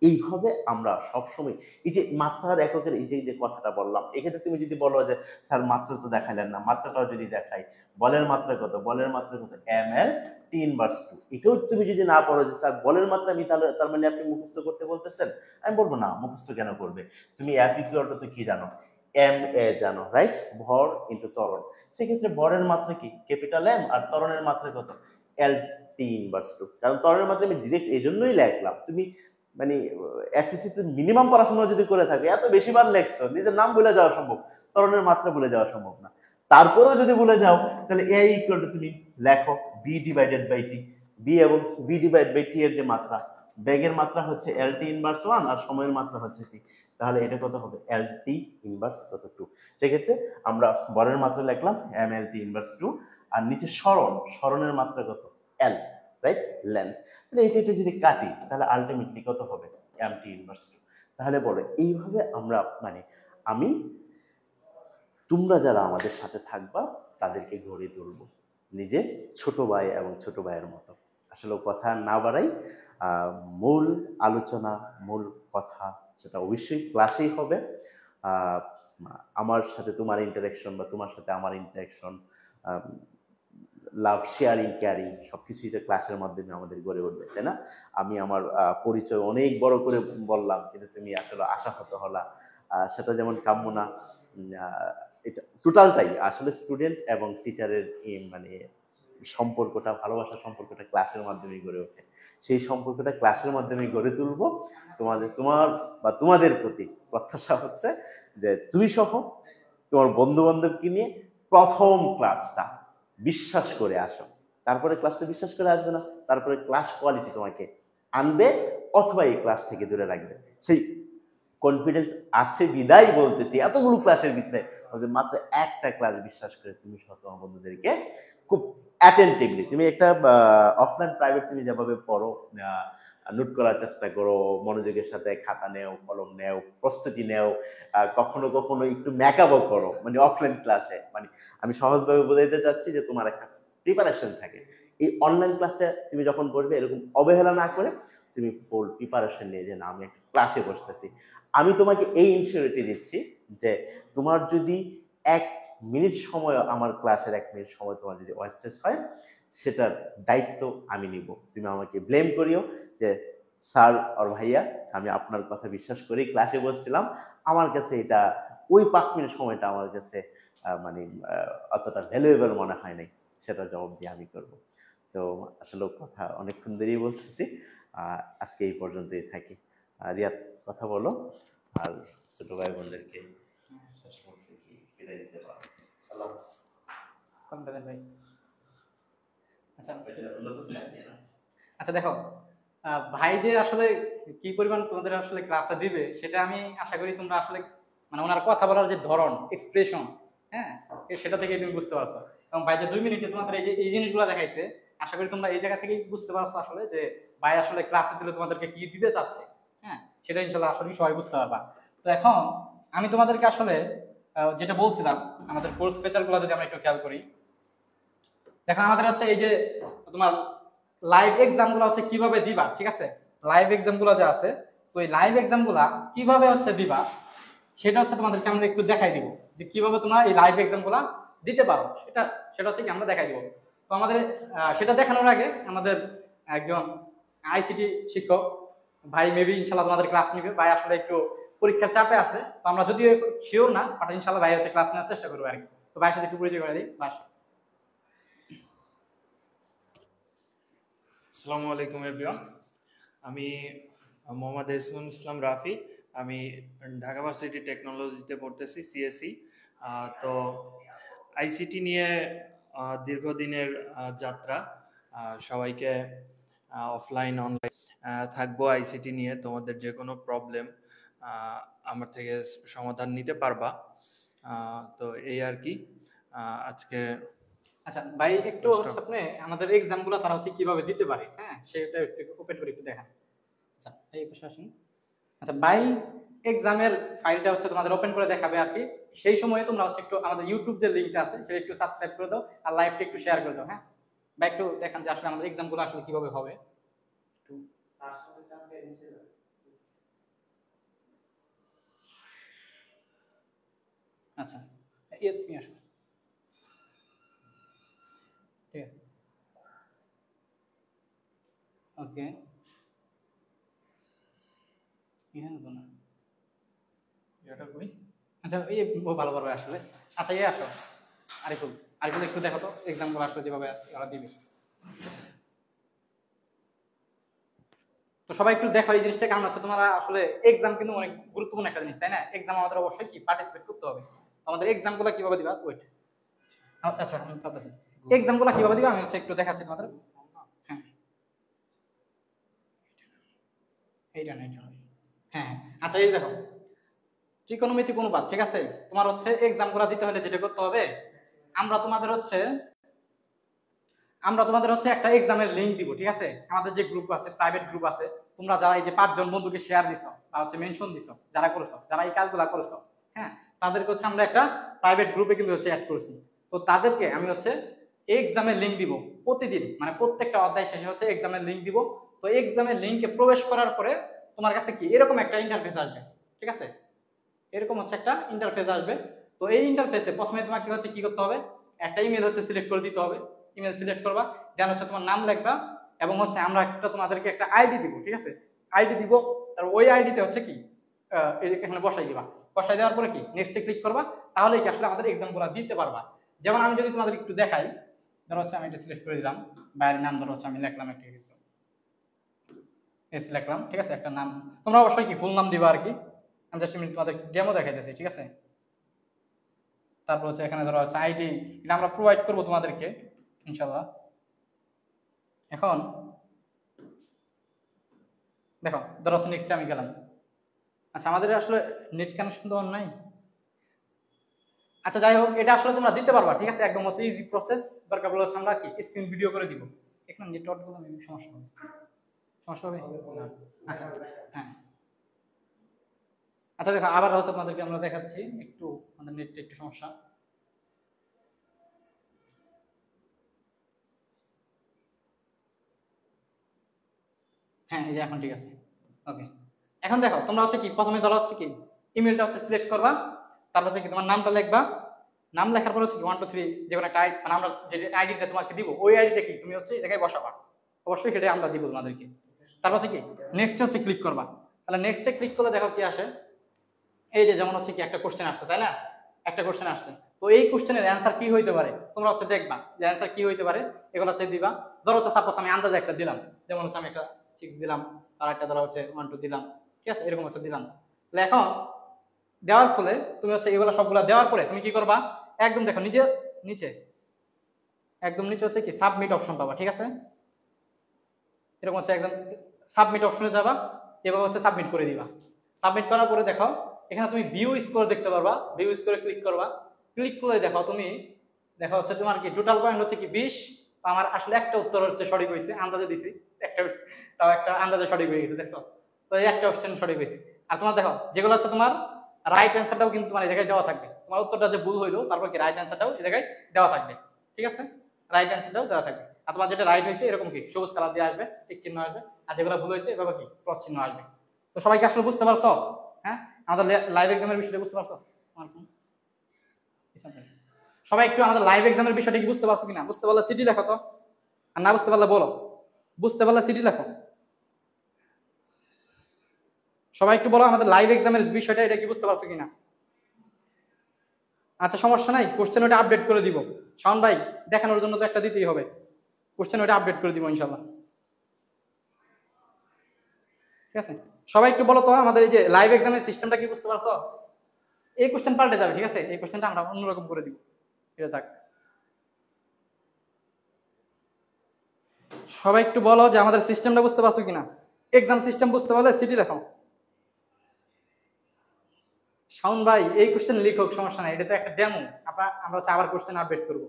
এইভাবে আমরা সবসময় এই যে মাত্রার এককের এই যে কথাটা বললাম, এক্ষেত্রে তুমি যদি বলো যে স্যার মাত্রা তো দেখালেন না, মাত্রাটাও যদি দেখাই, বলের মাত্রা কত, বলের মাত্রা কত, M L T inverse two, এটাও তুমি যদি না পড়ো যে স্যার বলের মাত্রা আমি, তাহলে তার মানে আপনি মুখস্থ করতে বলতেছেন, আমি বলবো না, মুখস্থ কেন করবে, তুমি এফ ইকুয়ালটা তো কি জানো, এম এ জানো, রাইট? ভর ইন্টু ত্বরণ। সেক্ষেত্রে ভরের মাত্রা কি ক্যাপিটাল এম, আর ত্বরণের মাত্রা কত, এল টি ইনভার্স টু। কারণ ত্বরণের মাত্রা আমি ডিরেক্ট এই জন্যই লেখলাম, তুমি মানে এসএসসি তে মিনিমাম পড়াশোনা যদি করে থাকে, এত বেশিবার লেখছো, নিজের নাম ভুলে যাওয়া সম্ভব, ত্বরণের মাত্রা ভুলে যাওয়া সম্ভব না। তারপরেও যদি ভুলে যাও তাহলে এ ইকুয়াল টু তুমি লেখো B divided by T. B এবং বি ডিভাইড বাই টি এর যে মাত্রা, বেগের মাত্রা হচ্ছে এল টি ইনভার্স 1 আর সময়ের মাত্রা হচ্ছে টি, তাহলে এটা কত হবে, এল টি ইনভার্স কত 2। সেক্ষেত্রে আমরা বরের মাত্রা লিখলাম এম এল টি ইনভার্স 2, আর নিচে সরণ, সরণের মাত্রা কত, এল, রাইট, লেন্থ। তাহলে এটা যদি কাটি তাহলে আলটিমেটলি কত হবে, এম টি ইনভার্স 2। তাহলে বলে এইভাবে আমরা মানে আমি, তোমরা যারা আমাদের সাথে থাকবা তাদেরকে গড়ে তুলব নিজে ছোট ভাই এবং ছোট ভাইয়ের মতো। আসলে কথা না বাড়াই, মূল আলোচনা, মূল কথা সেটা অবশ্যই ক্লাসেই হবে। আমার সাথে তোমার ইন্টারাকশন বা তোমার সাথে আমার ইন্টারাকশন, লাভ, শেয়ারিং, কেয়ারিং সবকিছুই তো ক্লাসের মাধ্যমে আমাদের গড়ে উঠবে, তাই না? আমি আমার পরিচয় অনেক বড় করে বললাম, কিন্তু তুমি আসলে আশাহত হলা, সেটা যেমন কাম্য না। এটা টোটালটাই আসলে স্টুডেন্ট এবং টিচারের মানে সম্পর্কটা, ভালোবাসার সম্পর্কটা ক্লাসের মাধ্যমে গড়ে ওঠে। সেই সম্পর্কটা ক্লাসের মাধ্যমে গড়ে তুলবো। তোমার বা তোমাদের প্রতি প্রত্যাশা হচ্ছে যে তুমি সহ তোমার বন্ধু বান্ধবকে নিয়ে প্রথম ক্লাসটা বিশ্বাস করে আসো। তারপরে ক্লাসটা বিশ্বাস করে আসবে না, তারপরে ক্লাস কোয়ালিটি তোমাকে আনবে অথবা এই ক্লাস থেকে দূরে রাখবে। সেই কনফিডেন্স আছে বিদায় বলতেছি এতগুলো ক্লাসের ভিতরে মাত্র একটা ক্লাস বিশ্বাস করে তুমি সহ তোমার বন্ধুদেরকে খুব অ্যাটেন্টিভলি, তুমি একটা অফলাইন প্রাইভেট তুমি যেভাবে পড়ো, নোট করার চেষ্টা করো, মনোযোগের সাথে খাতা নেও, কলম নেও, প্রস্তুতি নেও, কখনো কখনো একটু মেকআপও করো, মানে অফলাইন ক্লাসে। মানে আমি সহজভাবে বোঝাইতে চাচ্ছি যে তোমার একটা প্রিপারেশন থাকে। এই অনলাইন ক্লাসটা তুমি যখন করবে এরকম অবহেলা না করে তুমি ফুল প্রিপারেশন নিয়ে যে না আমি একটা ক্লাসে বসতেছি। আমি তোমাকে এই ইনসিওরিটি দিচ্ছি যে তোমার যদি 1 মিনিট সময়, আমার ক্লাসের 1 মিনিট সময় তোমার যদি ওয়েস্টেজ হয়, সেটার দায়িত্ব আমি নিব। তুমি আমাকে ব্লেম করিও যে স্যার আর ভাইয়া আমি আপনার কথা বিশ্বাস করি ক্লাসে বসছিলাম, আমার কাছে এটা ওই 5 মিনিট সময়টা আমার কাছে মানে অতটা ভ্যালুয়েবল মনে হয় নাই, সেটা জবাব দিয়ে আমি করব। তো আসলে কথা অনেকক্ষণ ধরেই বলতেছি, আজকে এই পর্যন্তই থাকি। রিয়াদ কথা বলো, আর ছোট ভাই বোনদেরকে বিদায় দিতে পারো। আল্লাহ হাফেজ। ভাই আচ্ছা দেখো, ভাই যে আসলে কি পরিমাণ তোমাদের আসলে ক্লাসে দিবে সেটা আমি আশা করি তোমরা আসলে মানে ওনার কথা বলার যে ধরন, এক্সপ্রেশন, হ্যাঁ, সেটা থেকে তুমি বুঝতে পারছো। এবং ভাই যে 2 মিনিটে তোমাদের এই জিনিসগুলো দেখাইছে, আশা করি তোমরা এই জায়গা থেকেই বুঝতে পারছো আসলে যে ভাই আসলে ক্লাসে দিলে তোমাদেরকে কি দিতে চাচ্ছে, হ্যাঁ, সেটা ইনশাল্লাহ আসলে সবাই বুঝতে পারবা। তো এখন আমি তোমাদেরকে আসলে যেটা বলছিলাম, আমাদের কোর্স ফিচারগুলো যদি আমরা একটু খেয়াল করি, দেখো আমাদের হচ্ছে এই যে তোমার লাইভ এক্সামগুলো হচ্ছে কিভাবে দিবা, ঠিক আছে, লাইভ এক্সামগুলো যে আছে, তো এই লাইভ এক্সামগুলো কিভাবে হচ্ছে দিবা সেটা হচ্ছে তোমাদেরকে আমরা একটু দেখাই দিব, যে কিভাবে তোমরা এই লাইভ এক্সামগুলো দিতে পারো, সেটা হচ্ছে কি আমরা দেখাই দিব। তো আমাদের সেটা দেখানোর আগে আমাদের একজন আইসিটি শিক্ষক ভাই মেবি ইনশাল্লাহ তোমাদের ক্লাস নিবে। ভাই আসলে একটু পরীক্ষার চাপে আছে, তো আমরা যদিও শিওর না, বাট ইনশাল্লাহ ভাই হচ্ছে ক্লাস নেওয়ার চেষ্টা করবো আর কি। তো ভাইয়ের সাথে একটু পরিচয় করে দিই। বাস। আসসালামু আলাইকুম এভরিওয়ান। আমি মোহাম্মদ ইসনুল ইসলাম রাফি। আমি ঢাকা ভার্সিটি টেকনোলজিতে পড়তেছি, সিএসসি। তো আইসিটি নিয়ে দীর্ঘদিনের যাত্রা, সবাইকে অফলাইন অনলাইন থাকবো আইসিটি নিয়ে। তোমাদের যে কোনো প্রবলেম আমার থেকে সমাধান নিতে পারবা। তো এই আর কি আজকে। আচ্ছা ভাই একটু হচ্ছে আপনি আমাদের এক্সামগুলো তারা হচ্ছে কিভাবে দিতে পারে, হ্যাঁ, সেটা একটু ওপেন করে একটু দেখান। আচ্ছা এই পাশে আসুন। আচ্ছা ভাই এক্সামের ফাইলটা হচ্ছে তোমাদের ওপেন করে দেখাবে আর কি। সেই সময়ে তোমরা হচ্ছে একটু আমাদের ইউটিউব যে লিংকটা আছে সেটা একটু সাবস্ক্রাইব করে দাও আর লাইভটা একটু শেয়ার করে দাও, হ্যাঁ। ভাই একটু দেখান যে আসলে আমাদের এক্সামগুলো আসলে কিভাবে হবে একটু। আচ্ছা তুমি আসো, ঠিক আছে, ওকে। আচ্ছা এই ভালো পারবে আসলে। আচ্ছা এই আসো আরিফুল, আরিফুল একটু দেখো তো এক্সামগুলো আসলে যেভাবে ওরা দিবে। তো সবাই একটু দেখো এই জিনিসটা, কারণ হচ্ছে তোমরা আসলে এক্সাম কিন্তু অনেক গুরুত্বপূর্ণ একটা জিনিস, তাই না? এক্সাম আমাদের অবশ্যই কি পার্টিসিপেট করতে হবে। আমাদের এক্সামগুলো কিভাবে দিবা, ওয়েট, আচ্ছা আমি ভাবতেছি এক্সামগুলো কিভাবে দিবা আমি হচ্ছে একটু দেখাচ্ছি তোমাদের। হ্যাঁ এইটা না এটা, হ্যাঁ আচ্ছা এই দেখো ত্রিকোণমিতিক অনুপাত, ঠিক আছে। তোমার হচ্ছে এক্সামগুলো দিতে হলে যেটা করতে হবে, আমরা তোমাদের হচ্ছে একটা এক্সামের লিংক দিব, ঠিক আছে। আমাদের যে গ্রুপ আছে, প্রাইভেট গ্রুপ আছে, তোমরা যারা এই যে 5 জন বন্ধুকে শেয়ার দিছো বা হচ্ছে মেনশন দিছো, যারা করেছো, যারা এই কাজগুলো করেছো, হ্যাঁ, তাদেরকে হচ্ছে আমরা একটা প্রাইভেট গ্রুপে কিন্তু হচ্ছে অ্যাড করেছি। তো তাদেরকে আমি হচ্ছে এক্সামের লিংক দিব প্রতিদিন, মানে প্রত্যেকটা অধ্যায় শেষে হচ্ছে এক্সামের লিংক দিব। তো এক্সামের লিংকে প্রবেশ করার পরে তোমার কাছে কি এরকম একটা ইন্টারফেস আসবে, ঠিক আছে, এরকম হচ্ছে একটা ইন্টারফেস আসবে। তো এই ইন্টারফেসে প্রথমে তোমাকে হচ্ছে কি করতে হবে, একটা ইমেল হচ্ছে সিলেক্ট করে দিতে হবে। ইমেল সিলেক্ট করবা, দেন হচ্ছে তোমার নাম লিখবা, এবং হচ্ছে আমরা একটা তোমাদেরকে একটা আইডি দিব, ঠিক আছে, আইডি দিব। আর ওই আইডিতে হচ্ছে কি এখানে বসাই দিবা, বসাই দেওয়ার পরে কি নেক্সটে ক্লিক করবা, তাহলেই কি আসলে আমাদের এক্সামগুলো দিতে পারবা। যেমন আমি যদি তোমাদের একটু দেখাই, ধরো হচ্ছে আমি এটা সিলেক্ট করে দিলাম, বাইরের নাম ধরো হচ্ছে আমি লিখলাম একটা কিছু, এস লিখলাম, ঠিক আছে, একটা নাম। তোমরা অবশ্যই কি ফুল নাম দিবা আর কি। আমি জাস্ট তোমাদের ডেমো দেখাইতেছি, ঠিক আছে। তারপর হচ্ছে এখানে ধরো হচ্ছে আইডি, এটা আমরা প্রোভাইড করবো তোমাদেরকে ইনশাল্লাহ। এখন দেখো ধরো হচ্ছে নেক্সট আমি গেলাম। আচ্ছা আমাদের আসলে নেট কানেকশন তো অন নাই। আচ্ছা যাই হোক, এটা আসলে তোমরা দিতে পারবা, ঠিক আছে, একদম হচ্ছে ইজি প্রসেস। দরকার পড়লে হচ্ছে আমরা কি স্ক্রিন ভিডিও করে দিব। এখানে নেটওয়ার্ক গুলো সমস্যা হবে, সমস্যা হবে না। আচ্ছা হ্যাঁ আচ্ছা দেখো আবার হচ্ছে তোমাদেরকে আমরা দেখাচ্ছি, একটু আমাদের নেটটা একটু সমস্যা। হ্যাঁ এই যে এখন ঠিক আছে, ওকে। এখন দেখো তোমরা হচ্ছে কি প্রথমে ধরো হচ্ছে কি ইমেলটা হচ্ছে সিলেক্ট করবা, তারপর হচ্ছে কি তোমার নামটা লিখবা, নাম লেখার পর হচ্ছে কি 1 2 3 যে কোনো একটা মানে আমরা যে আইডিটা তোমাকে দিব, ওই আইডিটা কি তুমি হচ্ছে এই জায়গায় বসাবা, অবশ্যই সেটাই আমরা দিব তোমাদেরকে। তারপর হচ্ছে কি নেক্সট হচ্ছে ক্লিক করবা। তাহলে নেক্সটে ক্লিক করলে দেখো কি আসে, এই যে যেমন হচ্ছে কি একটা কোশ্চেন আসছে, তাই না, একটা কোশ্চেন আসছে। তো এই কোশ্চেনের অ্যান্সার কি হইতে পারে তোমরা হচ্ছে দেখবা যে অ্যান্সার কি হইতে পারে, এগুলো হচ্ছে দিবা। ধরো হচ্ছে সাপোজ আমি আন্দাজে একটা দিলাম, যেমন হচ্ছে আমি একটা 6 দিলাম, আর একটা ধরো হচ্ছে 1 2 দিলাম, ঠিক আছে, এরকম হচ্ছে দিলাম। তাহলে এখন দেওয়ার ফলে তুমি হচ্ছে এগুলো সবগুলো দেওয়ার পরে তুমি কি করবা, একদম দেখো নিচে একদম নিচে হচ্ছে কি সাবমিট অপশন পাবা, ঠিক আছে, এরকম হচ্ছে একদম সাবমিট অপশনে যাবা, এভাবে হচ্ছে সাবমিট করে দিবা। সাবমিট করার পরে দেখো এখানে তুমি ভিউ স্কোর দেখতে পারবা, ভিউ স্কোরে ক্লিক করবা, ক্লিক করে দেখো তুমি দেখা হচ্ছে তোমার কি টোটাল পয়েন্ট হচ্ছে কি 20। তো আমার আসলে একটা উত্তর হচ্ছে সঠিক হয়েছে, আন্দাজে দিছি একটা, তাও একটা আন্দাজে সঠিক হয়ে গেছে দেখছো। তো এই একটা অপশন সঠিক হয়েছে। আর তোমার দেখো যেগুলো হচ্ছে তোমার রাইট অ্যান্সারটাও কিন্তু তোমার এই জায়গায় দেওয়া থাকবে, তোমার উত্তরটা যে ভুল হইলো তারপর কি রাইট অ্যান্সারটাও এই জায়গায় দেওয়া থাকবে, ঠিক আছে, রাইট অ্যান্সারটাও দেওয়া থাকবে। আর তোমার যেটা রাইট হয়েছে এরকম কি সবুজ কালার দিয়ে আসবে, টিক চিহ্ন আসবে, আর যেগুলো ভুল হয়েছে এভাবে কি ক্রস চিহ্ন আসবে। তো সবাইকে আসলে বুঝতে পারছো? হ্যাঁ, আমাদের লাইভ এক্সামের বিষয়টা বুঝতে পারছো? সবাই একটু আমাদের লাইভ এক্সামের বিষয়টা কি বুঝতে পারছো কিনা? বুঝতে পারলে সিটি লেখো তো, আর না বুঝতে পারলে বলো, বুঝতে পারলে সিটি লেখো। সবাই একটু বলো আমাদের লাইভ এক্সামের বিষয়টা এটা কি বুঝতে পারছো কিনা? আচ্ছা সমস্যা নাই, কোশ্চেন ওটা আপডেট করে দিব। শাওন ভাই দেখানোর জন্য তো একটা দিতেই হবে, কোশ্চেন ওটা আপডেট করে দিব ইনশাল্লাহ, ঠিক আছে। সবাই একটু বলো তো আমাদের এই যে লাইভ এক্সামের সিস্টেমটা কি বুঝতে পারছো? এই কোশ্চেন পাল্টে যাবে, ঠিক আছে, এই কোশ্চেনটা আমরা অন্যরকম করে দিব, এটা থাক। সবাই একটু বলো যে আমাদের সিস্টেমটা বুঝতে পারছো কিনা? এক্সাম সিস্টেম বুঝতে পারলে সিটি লেখো। শাওন ভাই এই কোশ্চেন লিখুক, সমস্যা নাই, এটা তো একটা ডেমো, আমরা হচ্ছে আবার কোশ্চেন আপডেট করব,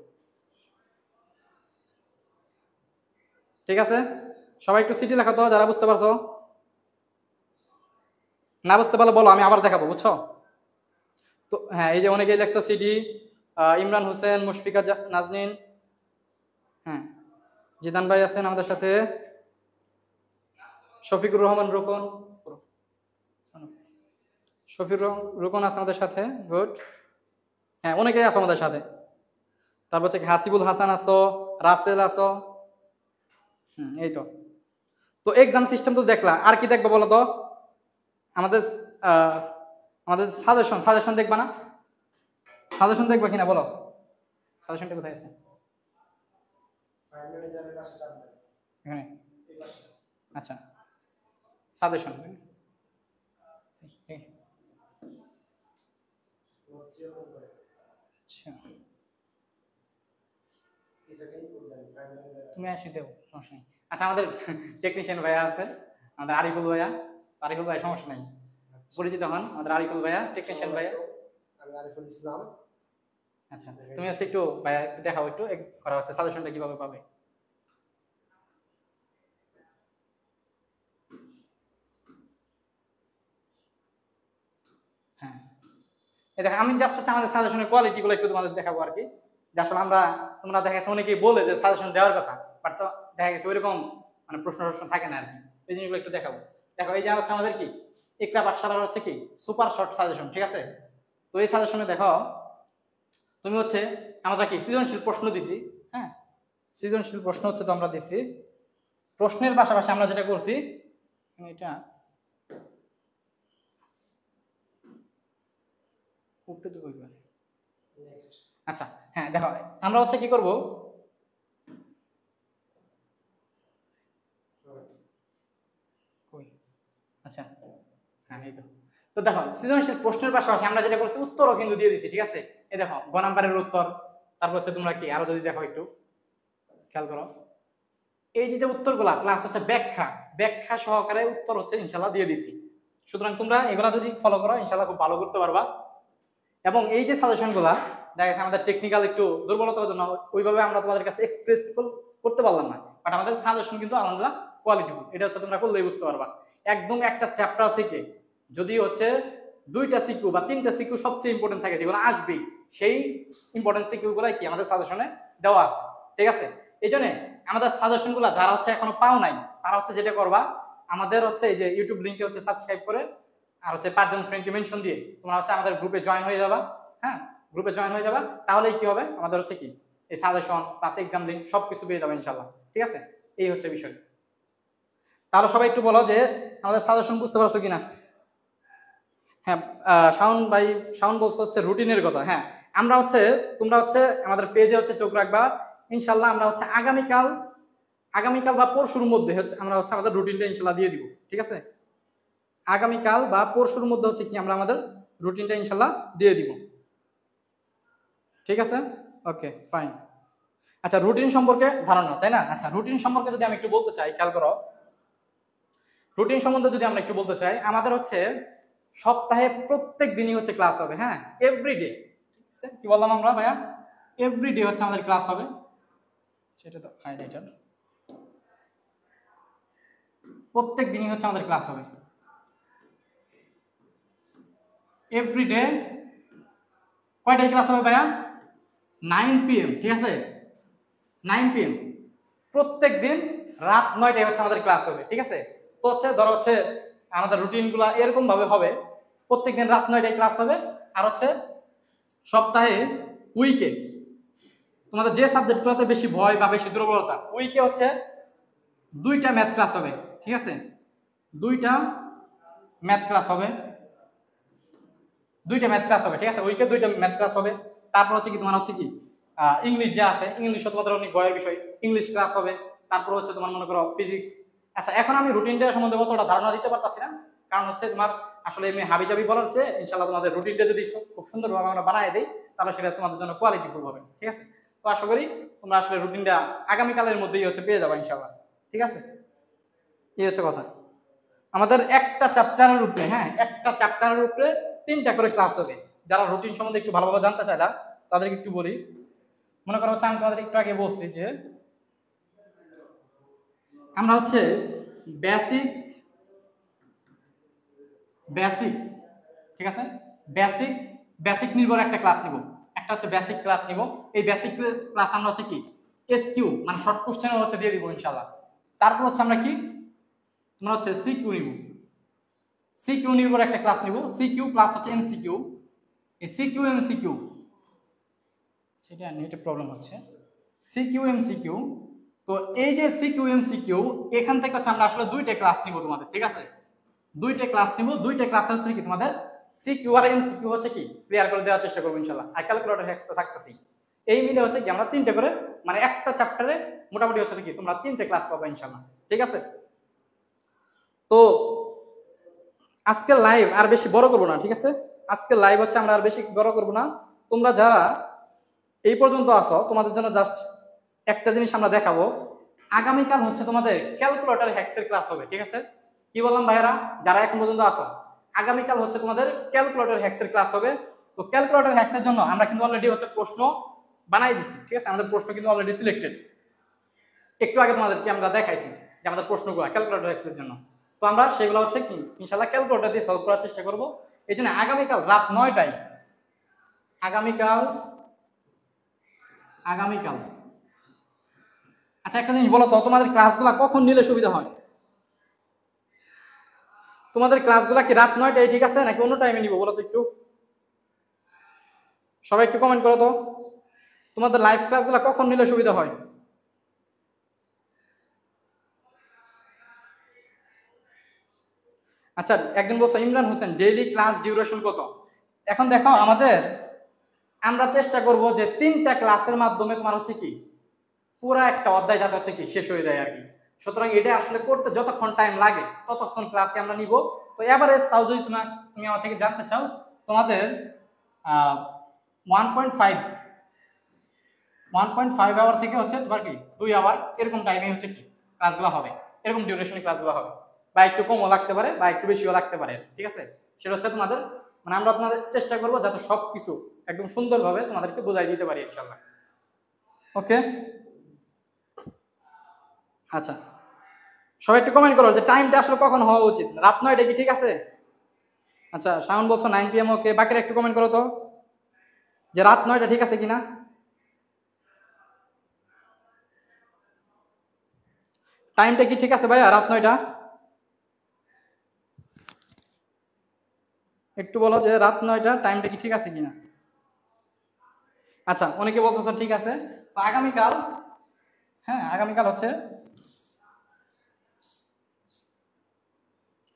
ঠিক আছে। সবাই একটু সিটি লেখো তো যারা বুঝতে পারছো, না বুঝতে পারলে বলো আমি আবার দেখাবো, বুঝছো তো। হ্যাঁ এই যে অনেকেই লেখছো সিডি, ইমরান হোসেন, মুশফিকা নাজনীন, হ্যাঁ জিদান ভাই আছেন আমাদের সাথে, শফিকুর রহমান রুকন, রুকন আছে আমাদের সাথে, গুড। হ্যাঁ অনেকেই আছে আমাদের সাথে। তারপর হচ্ছে হাসিবুল হাসান আছো, রাসেল আছো, এই তো। তো এক্সাম সিস্টেম তো দেখলাম, আর কি দেখবো বলো তো? আমাদের আমাদের সাজেশন দেখবা না? সাজেশন দেখবা কিনা বলো? সাজেশনটা কোথায় আছে? এখানে, আচ্ছা সাজেশন, আচ্ছা তুমি আসি দেও, সমস্যা নেই। আচ্ছা আমাদের টেকনিশিয়ান ভাইয়া আছে, আমাদের আরিফুল ভাইয়া, আরিফুল ভাই সমস্যা নাই, পরিচিত হন আমাদের আরিফুল ভাইয়া, টেকনিশিয়ান ভাইয়া। আমি আরিফুল ইসলাম। আচ্ছা তুমি হচ্ছে একটু ভাইয়া দেখাও একটু করা হচ্ছে সাজেশনটা কিভাবে পাবে। হ্যাঁ এই দেখো আমি জাস্ট হচ্ছে আমাদের সাজেশনের কোয়ালিটি গুলো একটু তোমাদের দেখাবো আর কি, যে আসলে তোমরা দেখা গেছে অনেকেই বলে যে সাজেশন দেওয়ার কথা, বাট তো দেখা গেছে ওইরকম মানে প্রশ্ন থাকে না আর কি, এই জিনিসগুলো একটু দেখাবো। দেখো এই যে হচ্ছে আমাদের কি একটা পাঠশালার হচ্ছে কি সুপার শর্ট সাজেশন, ঠিক আছে। তো এই সাজেশনে দেখো তুমি হচ্ছে আমরা কি সৃজনশীল প্রশ্ন দিছি, হ্যাঁ সৃজনশীল প্রশ্ন হচ্ছে তো আমরা দিছি, প্রশ্নের পাশাপাশি আমরা যেটা করছি এটা আচ্ছা হ্যাঁ দেখো আমরা হচ্ছে কি করব, আচ্ছা হ্যাঁ এই তো দেখো সৃজনশীল প্রশ্নের পাশাপাশি আমরা যেটা করছি উত্তরও কিন্তু দিয়ে দিছি, ঠিক আছে। এই দেখো গ নাম্বারের উত্তর, তারপর হচ্ছে তোমরা কি আরো যদি দেখো একটু খেয়াল করো, এই যে উত্তরগুলা প্লাস হচ্ছে ব্যাখ্যা সহকারে উত্তর হচ্ছে ইনশাল্লাহ দিয়ে দিছি। সুতরাং তোমরা এগুলা যদি ফলো করো ইনশাল্লাহ খুব ভালো করতে পারবা। এবং এই যে সাজেশনগুলা দেখা গেছে আমাদের টেকনিক্যাল একটু দুর্বলতার জন্য ওইভাবে আমরা তোমাদের কাছে এক্সপ্রেস করতে পারলাম না, বাট আমাদের সাজেশন কিন্তু আলাদা কোয়ালিটিফুল, এটা হচ্ছে তোমরা করলেই বুঝতে পারবা। একদম একটা চ্যাপ্টার থেকে যদি হচ্ছে 2টা সিকিউ বা 3টা সিকিউ সবচেয়ে ইম্পর্টেন্ট থাকে যেগুলো আসবেই, সেই ইম্পর্টেন্ট সিকিউ গুলাই কি আমাদের সাজেশনে দেওয়া আছে, ঠিক আছে। এই জন্য আমাদের সাজেশন গুলা যারা হচ্ছে এখনো পাও নাই তারা হচ্ছে যেটা করবা, আমাদের হচ্ছে এই যে ইউটিউব লিঙ্কে হচ্ছে সাবস্ক্রাইব করে আর হচ্ছে 5 জন ফ্রেন্ডকে মেনশন দিয়ে তোমরা হচ্ছে আমাদের গ্রুপে জয়েন হয়ে যাবা। হ্যাঁ গ্রুপে জয়েন হয়ে যাবা, তাহলেই কি হবে আমাদের হচ্ছে কি এই সাজেশন প্লাস এক্সাম লিঙ্ক সবকিছু পেয়ে যাবে ইনশাল্লাহ, ঠিক আছে। এই হচ্ছে বিষয়। তাহলে সবাই একটু বলো যে আমাদের সাজেশন বুঝতে পারছো কিনা। হ্যাঁ শাওন বলছো হচ্ছে রুটিনের কথা। হ্যাঁ আমরা হচ্ছে তোমরা হচ্ছে আমাদের পেজে হচ্ছে চোখ রাখবা, ইনশাল্লাহ আমরা হচ্ছে আগামীকাল বা পরশুর মধ্যে হচ্ছে আমরা হচ্ছে আমাদের রুটিনটা ইনশাল্লাহ দিয়ে দিব, ঠিক আছে। আগামীকাল বা পরশুর মধ্যে হচ্ছে কি আমরা আমাদের রুটিনটা ইনশাল্লাহ দিয়ে দিব, ঠিক আছে। Okay fine. আচ্ছা রুটিন সম্পর্কে ধারণা তাই না। আচ্ছা রুটিন সম্পর্কে যদি আমি একটু বলতে চাই, খেয়াল করো, রুটিন সম্বন্ধে যদি আমরা একটু বলতে চাই, আমাদের হচ্ছে সপ্তাহে প্রত্যেক দিনই হচ্ছে ক্লাস হবে, হ্যাঁ, এভরিডে। কি বললাম আমরা ভাইয়া? এভরিডে হচ্ছে আমাদের ক্লাস হবে। সেটা তো হাইলাইটার, প্রত্যেক দিনই হচ্ছে আমাদের ক্লাস হবে এভরিডে। কয়টায় ক্লাস হবে ভাইয়া? 9 PM, ঠিক আছে, 9 PM প্রত্যেক দিন রাত 9টায় হচ্ছে আমাদের ক্লাস হবে, ঠিক আছে। তো হচ্ছে ধরো হচ্ছে আমাদের রুটিনগুলো এরকম ভাবে হবে, প্রত্যেকদিন রাত 9টায় ক্লাস হবে। আর হচ্ছে সপ্তাহে উইকে তোমাদের যে সাবজেক্টগুলোতে বেশি ভয় বা বেশি দুর্বলতা, উইকে হচ্ছে 2টা ম্যাথ ক্লাস হবে, ঠিক আছে, 2টা ম্যাথ ক্লাস হবে, 2টা ম্যাথ ক্লাস হবে, ঠিক আছে, উইকে 2টা ম্যাথ ক্লাস হবে। তারপর হচ্ছে কি তোমার হচ্ছে কি ইংলিশ যা আছে, ইংলিশও তোমাদের অনেক ভয়ের বিষয়, ইংলিশ ক্লাস হবে। তারপর হচ্ছে তোমার মনে করো ফিজিক্স। আচ্ছা, এখন আমি রুটিনটা সম্বন্ধে অতটা ধারণা দিতে পারতাছি না, কারণ হচ্ছে তোমার আসলে এমনি হাবিজাবি বলার চেয়ে ইনশাআল্লাহ তোমাদের রুটিনটা যদি খুব সুন্দরভাবে আমরা বানিয়ে দিই, তাহলে সেটা তোমাদের জন্য কোয়ালিটিফুল হবে, ঠিক আছে। তো আশা করি তোমরা আসলে রুটিনটা আগামীকালের মধ্যেই হচ্ছে পেয়ে যাবে ইনশাআল্লাহ, ঠিক আছে। এই হচ্ছে কথা। আমাদের একটা চ্যাপ্টারের উপরে, হ্যাঁ, একটা চ্যাপ্টারের উপরে 3টা করে ক্লাস হবে। যারা রুটিন সম্বন্ধে একটু ভালোভাবে জানতে চায় না, তাদেরকে একটু বলি। মনে করো হচ্ছে আমি তোমাদের একটু আগে বলছি যে আমরা হচ্ছে বেসিক, ঠিক আছে, বেসিক নির্ভর একটা ক্লাস নিব। একটা হচ্ছে বেসিক ক্লাস নিব। এই বেসিক ক্লাস আমরা হচ্ছে কি এসকিউ মানে শর্ট কোশ্চেন হচ্ছে দিয়ে দিব ইনশাআল্লাহ। তারপর হচ্ছে আমরা কি তোমরা হচ্ছে সিকিউ নিব, সিকিউ নির্ভর একটা ক্লাস নিব। সিকিউ প্লাস হচ্ছে এমসিকিউ। এই সিকিউ এমসিকিউ, সেটা নেটে প্রবলেম হচ্ছে, সিকিউ এমসিকিউ। তো এই যে সিকিউ এমসিকিউ, এখান থেকে হচ্ছে আমরা আসলে 2টা ক্লাস নিব তোমাদের, ঠিক আছে, 2টা ক্লাস নিব। 2টা ক্লাস হচ্ছে কি তোমাদের সিকিউ আর এমসিকিউ হচ্ছে কি ক্লিয়ার করে দেওয়ার চেষ্টা করবো ইনশাআল্লাহ। আর ক্যালকুলেটর হ্যাক্স তো থাকতেছি। এই মিলে হচ্ছে কি আমরা 3টে করে মানে একটা চ্যাপ্টারে মোটামুটি হচ্ছে কি তোমরা 3টে ক্লাস পাবে ইনশাআল্লাহ, ঠিক আছে। তো আজকে লাইভ আর বেশি বড় করব না, ঠিক আছে, আজকে লাইভ হচ্ছে আমরা আর বেশি বড় করব না। তোমরা যারা এই পর্যন্ত আসো, তোমাদের জন্য জাস্ট একটা জিনিস আমরা দেখাবো। আগামীকাল হচ্ছে তোমাদের ক্যালকুলেটর হ্যাক্সের ক্লাস হবে, ঠিক আছে। কি বললাম ভাইয়েরা, যারা এখন পর্যন্ত আসো, আগামীকাল হচ্ছে তোমাদের ক্যালকুলেটর হ্যাক্সের ক্লাস হবে। তো ক্যালকুলেটর হ্যাক্সের জন্য আমরা কিন্তু অলরেডি হচ্ছে প্রশ্ন বানাই দিছি, ঠিক আছে, আমাদের প্রশ্ন কিন্তু অলরেডি সিলেক্টেড। একটু আগে তোমাদেরকে আমরা দেখাইছি যে আমাদের প্রশ্নগুলো ক্যালকুলেটর হ্যাক্সের জন্য। তো আমরা সেগুলো হচ্ছে কি ইনশাআল্লাহ ক্যালকুলেটর দিয়ে সলভ করার চেষ্টা করব। এই জন্য আগামীকাল রাত 9টায়, আগামীকাল আচ্ছা একটা জিনিস বলো তো, তোমাদের ক্লাসগুলো কখন নিলে সুবিধা হয়? তোমাদের ক্লাসগুলো কি রাত 9টায় ঠিক আছে নাকি অন্য টাইমে নিব বলো তো একটু, সবাই একটু কমেন্ট করো তো। তোমাদের লাইভ ক্লাসগুলো কখন নিলে সুবিধা হয়? আচ্ছা, একজন বলছো Imran Hossain daily class duration কত? এখন দেখো আমরা চেষ্টা করব যে 3টা ক্লাসের মাধ্যমে তোমার হচ্ছে কি পুরো একটা অধ্যায় যাতে হচ্ছে কি শেষ হয়ে যায় আর কি। সুতরাং এটা আসলে করতে যতক্ষণ টাইম লাগে ততক্ষণ ক্লাসে আমরা নিব। তো এভারেজ তাও যদি তুমি আমার থেকে জানতে চাও, তোমাদের 1.5 আওয়ার থেকে হচ্ছে তোমার কি 2 আওয়ার এরকম টাইমে হচ্ছে কি ক্লাসগুলো হবে, এরকম ডিউরেশনে ক্লাসগুলো হবে, বা একটু কমও লাগতে পারে বা একটু বেশিও লাগতে পারে, ঠিক আছে। সেটা হচ্ছে তোমাদের মানে আমরা আপনাদের চেষ্টা করব যাতে সবকিছু একদম সুন্দরভাবে তোমাদেরকে বোঝাই দিতে পারি ইনশাআল্লাহ, ওকে। আচ্ছা, সবাই একটু কমেন্ট করো যে টাইমটা আসলে কখন হওয়া উচিত, রাত 9টা কি ঠিক আছে? আচ্ছা, শাওন বলছো 9 PM, ওকে। বাকিরা একটু কমেন্ট করো তো যে রাত 9টা ঠিক আছে কিনা। টাইমটা কি ঠিক আছে ভাইয়া, রাত 9টা? একটু বলো যে রাত 9টা টাইমটা কি ঠিক আছে কিনা। আচ্ছা, অনেকে বলতেছো ঠিক আছে। তো আগামীকাল, হ্যাঁ আগামীকাল হচ্ছে,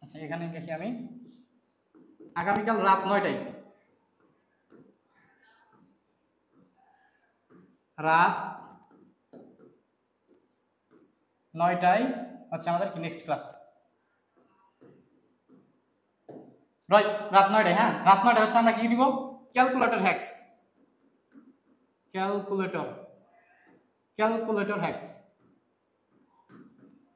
আচ্ছা এখানে দেখি আমি, আগামীকাল রাত 9টায়, রাত 9টায় হচ্ছে আমাদের কি নেক্সট ক্লাস, রাইট, রাত 9টায়। হ্যাঁ, রাত 9টায় হচ্ছে আমরা কি দিব, ক্যালকুলেটর হ্যাক্স, ক্যালকুলেটর হ্যাক্স,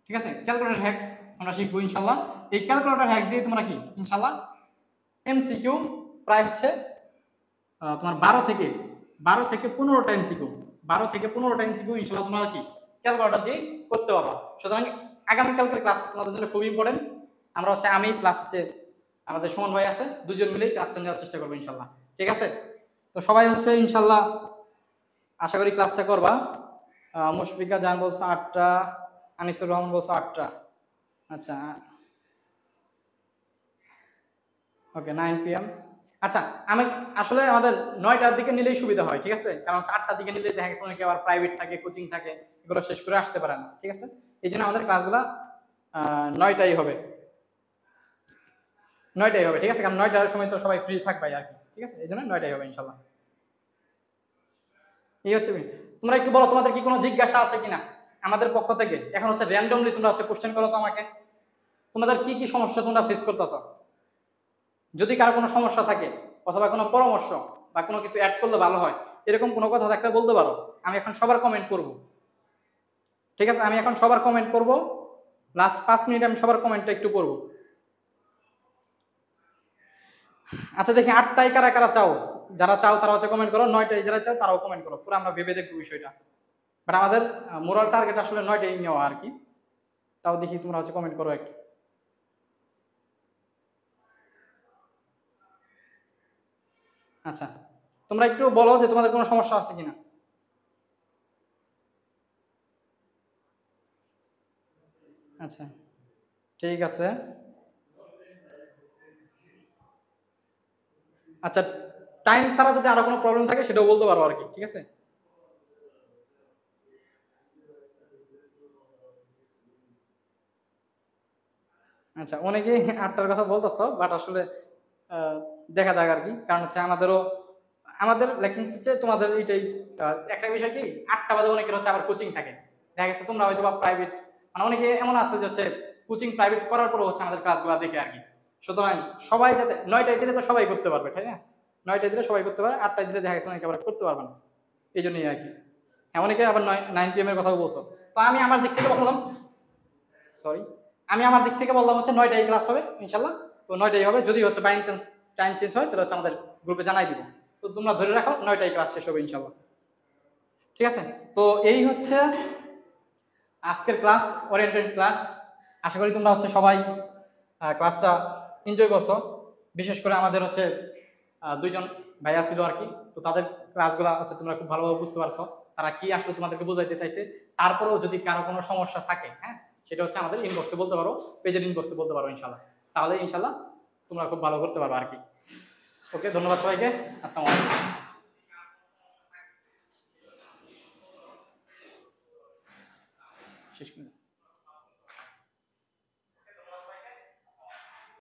ঠিক আছে। ক্যালকুলেটর হ্যাক্স আমরা শিখবো ইনশাআল্লাহ। এই ক্যালকুলেটর হ্যাক্স দিয়ে তোমরা কি ইনশাআল্লাহ এমসিকিউ প্রায় হচ্ছে তোমার 12 থেকে 15টা এমসিকিউ, 12 থেকে 15টা এমসিকিউ ইনশাআল্লাহ তোমরা কি ক্যালকুলেটর দিয়ে করতে পারবা। সুতরাং আগামীকালকের ক্লাস তোমাদের জন্য খুবই ইম্পর্টেন্ট। আমরা হচ্ছে আমি প্লাস হচ্ছে আমাদের সুমন ভাই আছে, দুজন মিলেই ক্লাসটা নেওয়ার চেষ্টা করবো ইনশাল্লাহ। ঠিক আছে, তো সবাই হচ্ছে ইনশাল্লাহ আশা করি ক্লাসটা করবা। মুশফিকা জান বলছো 8টা, আনিসুর রহমান বলছো 8টা। আচ্ছা ওকে 9 PM। আচ্ছা আমি আসলে আমাদের 9টার দিকে নিলেই সুবিধা হয়, ঠিক আছে, কারণ 8টার দিকে নিলে দেখা গেছে অনেকে আবার প্রাইভেট থাকে, কোচিং থাকে, এগুলো শেষ করে আসতে পারে না। ঠিক আছে, এই জন্য আমাদের ক্লাসগুলো 9টাই হবে, 9টাই হবে। ঠিক আছে, কারণ 9টার সময় তো সবাই ফ্রি থাকবে আর কি। ঠিক আছে, এই জন্য 9টাই হবে ইনশাল্লাহ। এই হচ্ছে তোমরা একটু বলো তোমাদের কি কোনো জিজ্ঞাসা আছে কিনা আমাদের পক্ষ থেকে। এখন হচ্ছে র্যান্ডমলি তোমরা হচ্ছে কোশ্চেন করো তো আমাকে, তোমাদের কি কি সমস্যা তোমরা ফেস করতেছো। যদি কারো কোনো সমস্যা থাকে অথবা কোনো পরামর্শ বা কোনো কিছু অ্যাড করলে ভালো হয় এরকম কোনো কথা থাকলে বলতে পারো। আমি এখন সবার কমেন্ট করব। ঠিক আছে, আমি এখন সবার কমেন্ট করব, লাস্ট 5 মিনিট আমি সবার কমেন্টটা একটু পড়ব। আচ্ছা দেখি 8টায় কারা কারা চাও, যারা চাও তারা হচ্ছে কমেন্ট করো, 9টায় যারা চাও তারাও কমেন্ট করো, পুরো আমরা ভেবে দেখবো বিষয়টা। বাট আমাদের মোরাল টার্গেট আসলে 9টায় নেওয়া আর কি। তাও দেখি তোমরা হচ্ছে কমেন্ট করো একটু। আচ্ছা তোমরা একটু বলো যে তোমাদের কোনো সমস্যা আছে কিনা। আচ্ছা ঠিক আছে। আচ্ছা টাইম ছাড়া যদি আরো কোনো প্রবলেম থাকে সেটাও বলতে পারো আর কি। ঠিক আছে, আচ্ছা অনেকে 8টার কথা বলতেছ, বাট আসলে দেখা যাক আর কি। কারণ হচ্ছে আমাদের লেকিংস হচ্ছে তোমাদের এইটাই একটা বিষয় কি 8টা বাজে অনেকের হচ্ছে আবার কোচিং থাকে। দেখা গেছে তোমরা হয়তো বা প্রাইভেট, মানে অনেকে এমন আছে যে হচ্ছে কোচিং প্রাইভেট করার পরও হচ্ছে আমাদের ক্লাসগুলো দেখে আর কি। সুতরাং সবাই যাতে 9টায় দিলে তো সবাই করতে পারবে, ঠিক না, 9টায় দিলে সবাই করতে পারে, 8টায় দিলে দেখা গেছে অনেকে আবার করতে পারবে না, এই জন্যই আর কি। হ্যাঁ অনেকে আবার 9 PM এর কথাও বলছো। তো আমি আমার দিক থেকে বললাম, সরি আমি আমার দিক থেকে বললাম হচ্ছে 9টায় ক্লাস হবে ইনশাল্লাহ। তো 9টায় হবে, যদি হচ্ছে বাই চান্স টাইম চেঞ্জ হয় তাহলে হচ্ছে আমাদের গ্রুপে জানাই দিব। তো তোমরা ধরে রাখো 9টায় ক্লাস শেষ হবে ইনশাল্লাহ। ঠিক আছে, তো এই হচ্ছে আজকের ক্লাস, ওরিয়েন্টেড ক্লাস। আশা করি তোমরা হচ্ছে সবাই ক্লাসটা এনজয় করছো। বিশেষ করে আমাদের হচ্ছে 2জন ভাইয়া ছিল আর কি, তো তাদের ক্লাসগুলো হচ্ছে তোমরা খুব ভালোভাবে বুঝতে পারছো তারা কি আসলে তোমাদেরকে বোঝাইতে চাইছে। তারপরেও যদি কারো কোনো সমস্যা থাকে, হ্যাঁ সেটা হচ্ছে আমাদের ইনবক্সে বলতে পারো, পেজের ইনবক্সে বলতে পারো ইনশাল্লাহ। তাহলে ইনশাল্লাহ তোমরা খুব ভালো করতে পারবে আর কি। ওকে, ধন্যবাদ সবাইকে, আসসালামু আলাইকুম। শেষ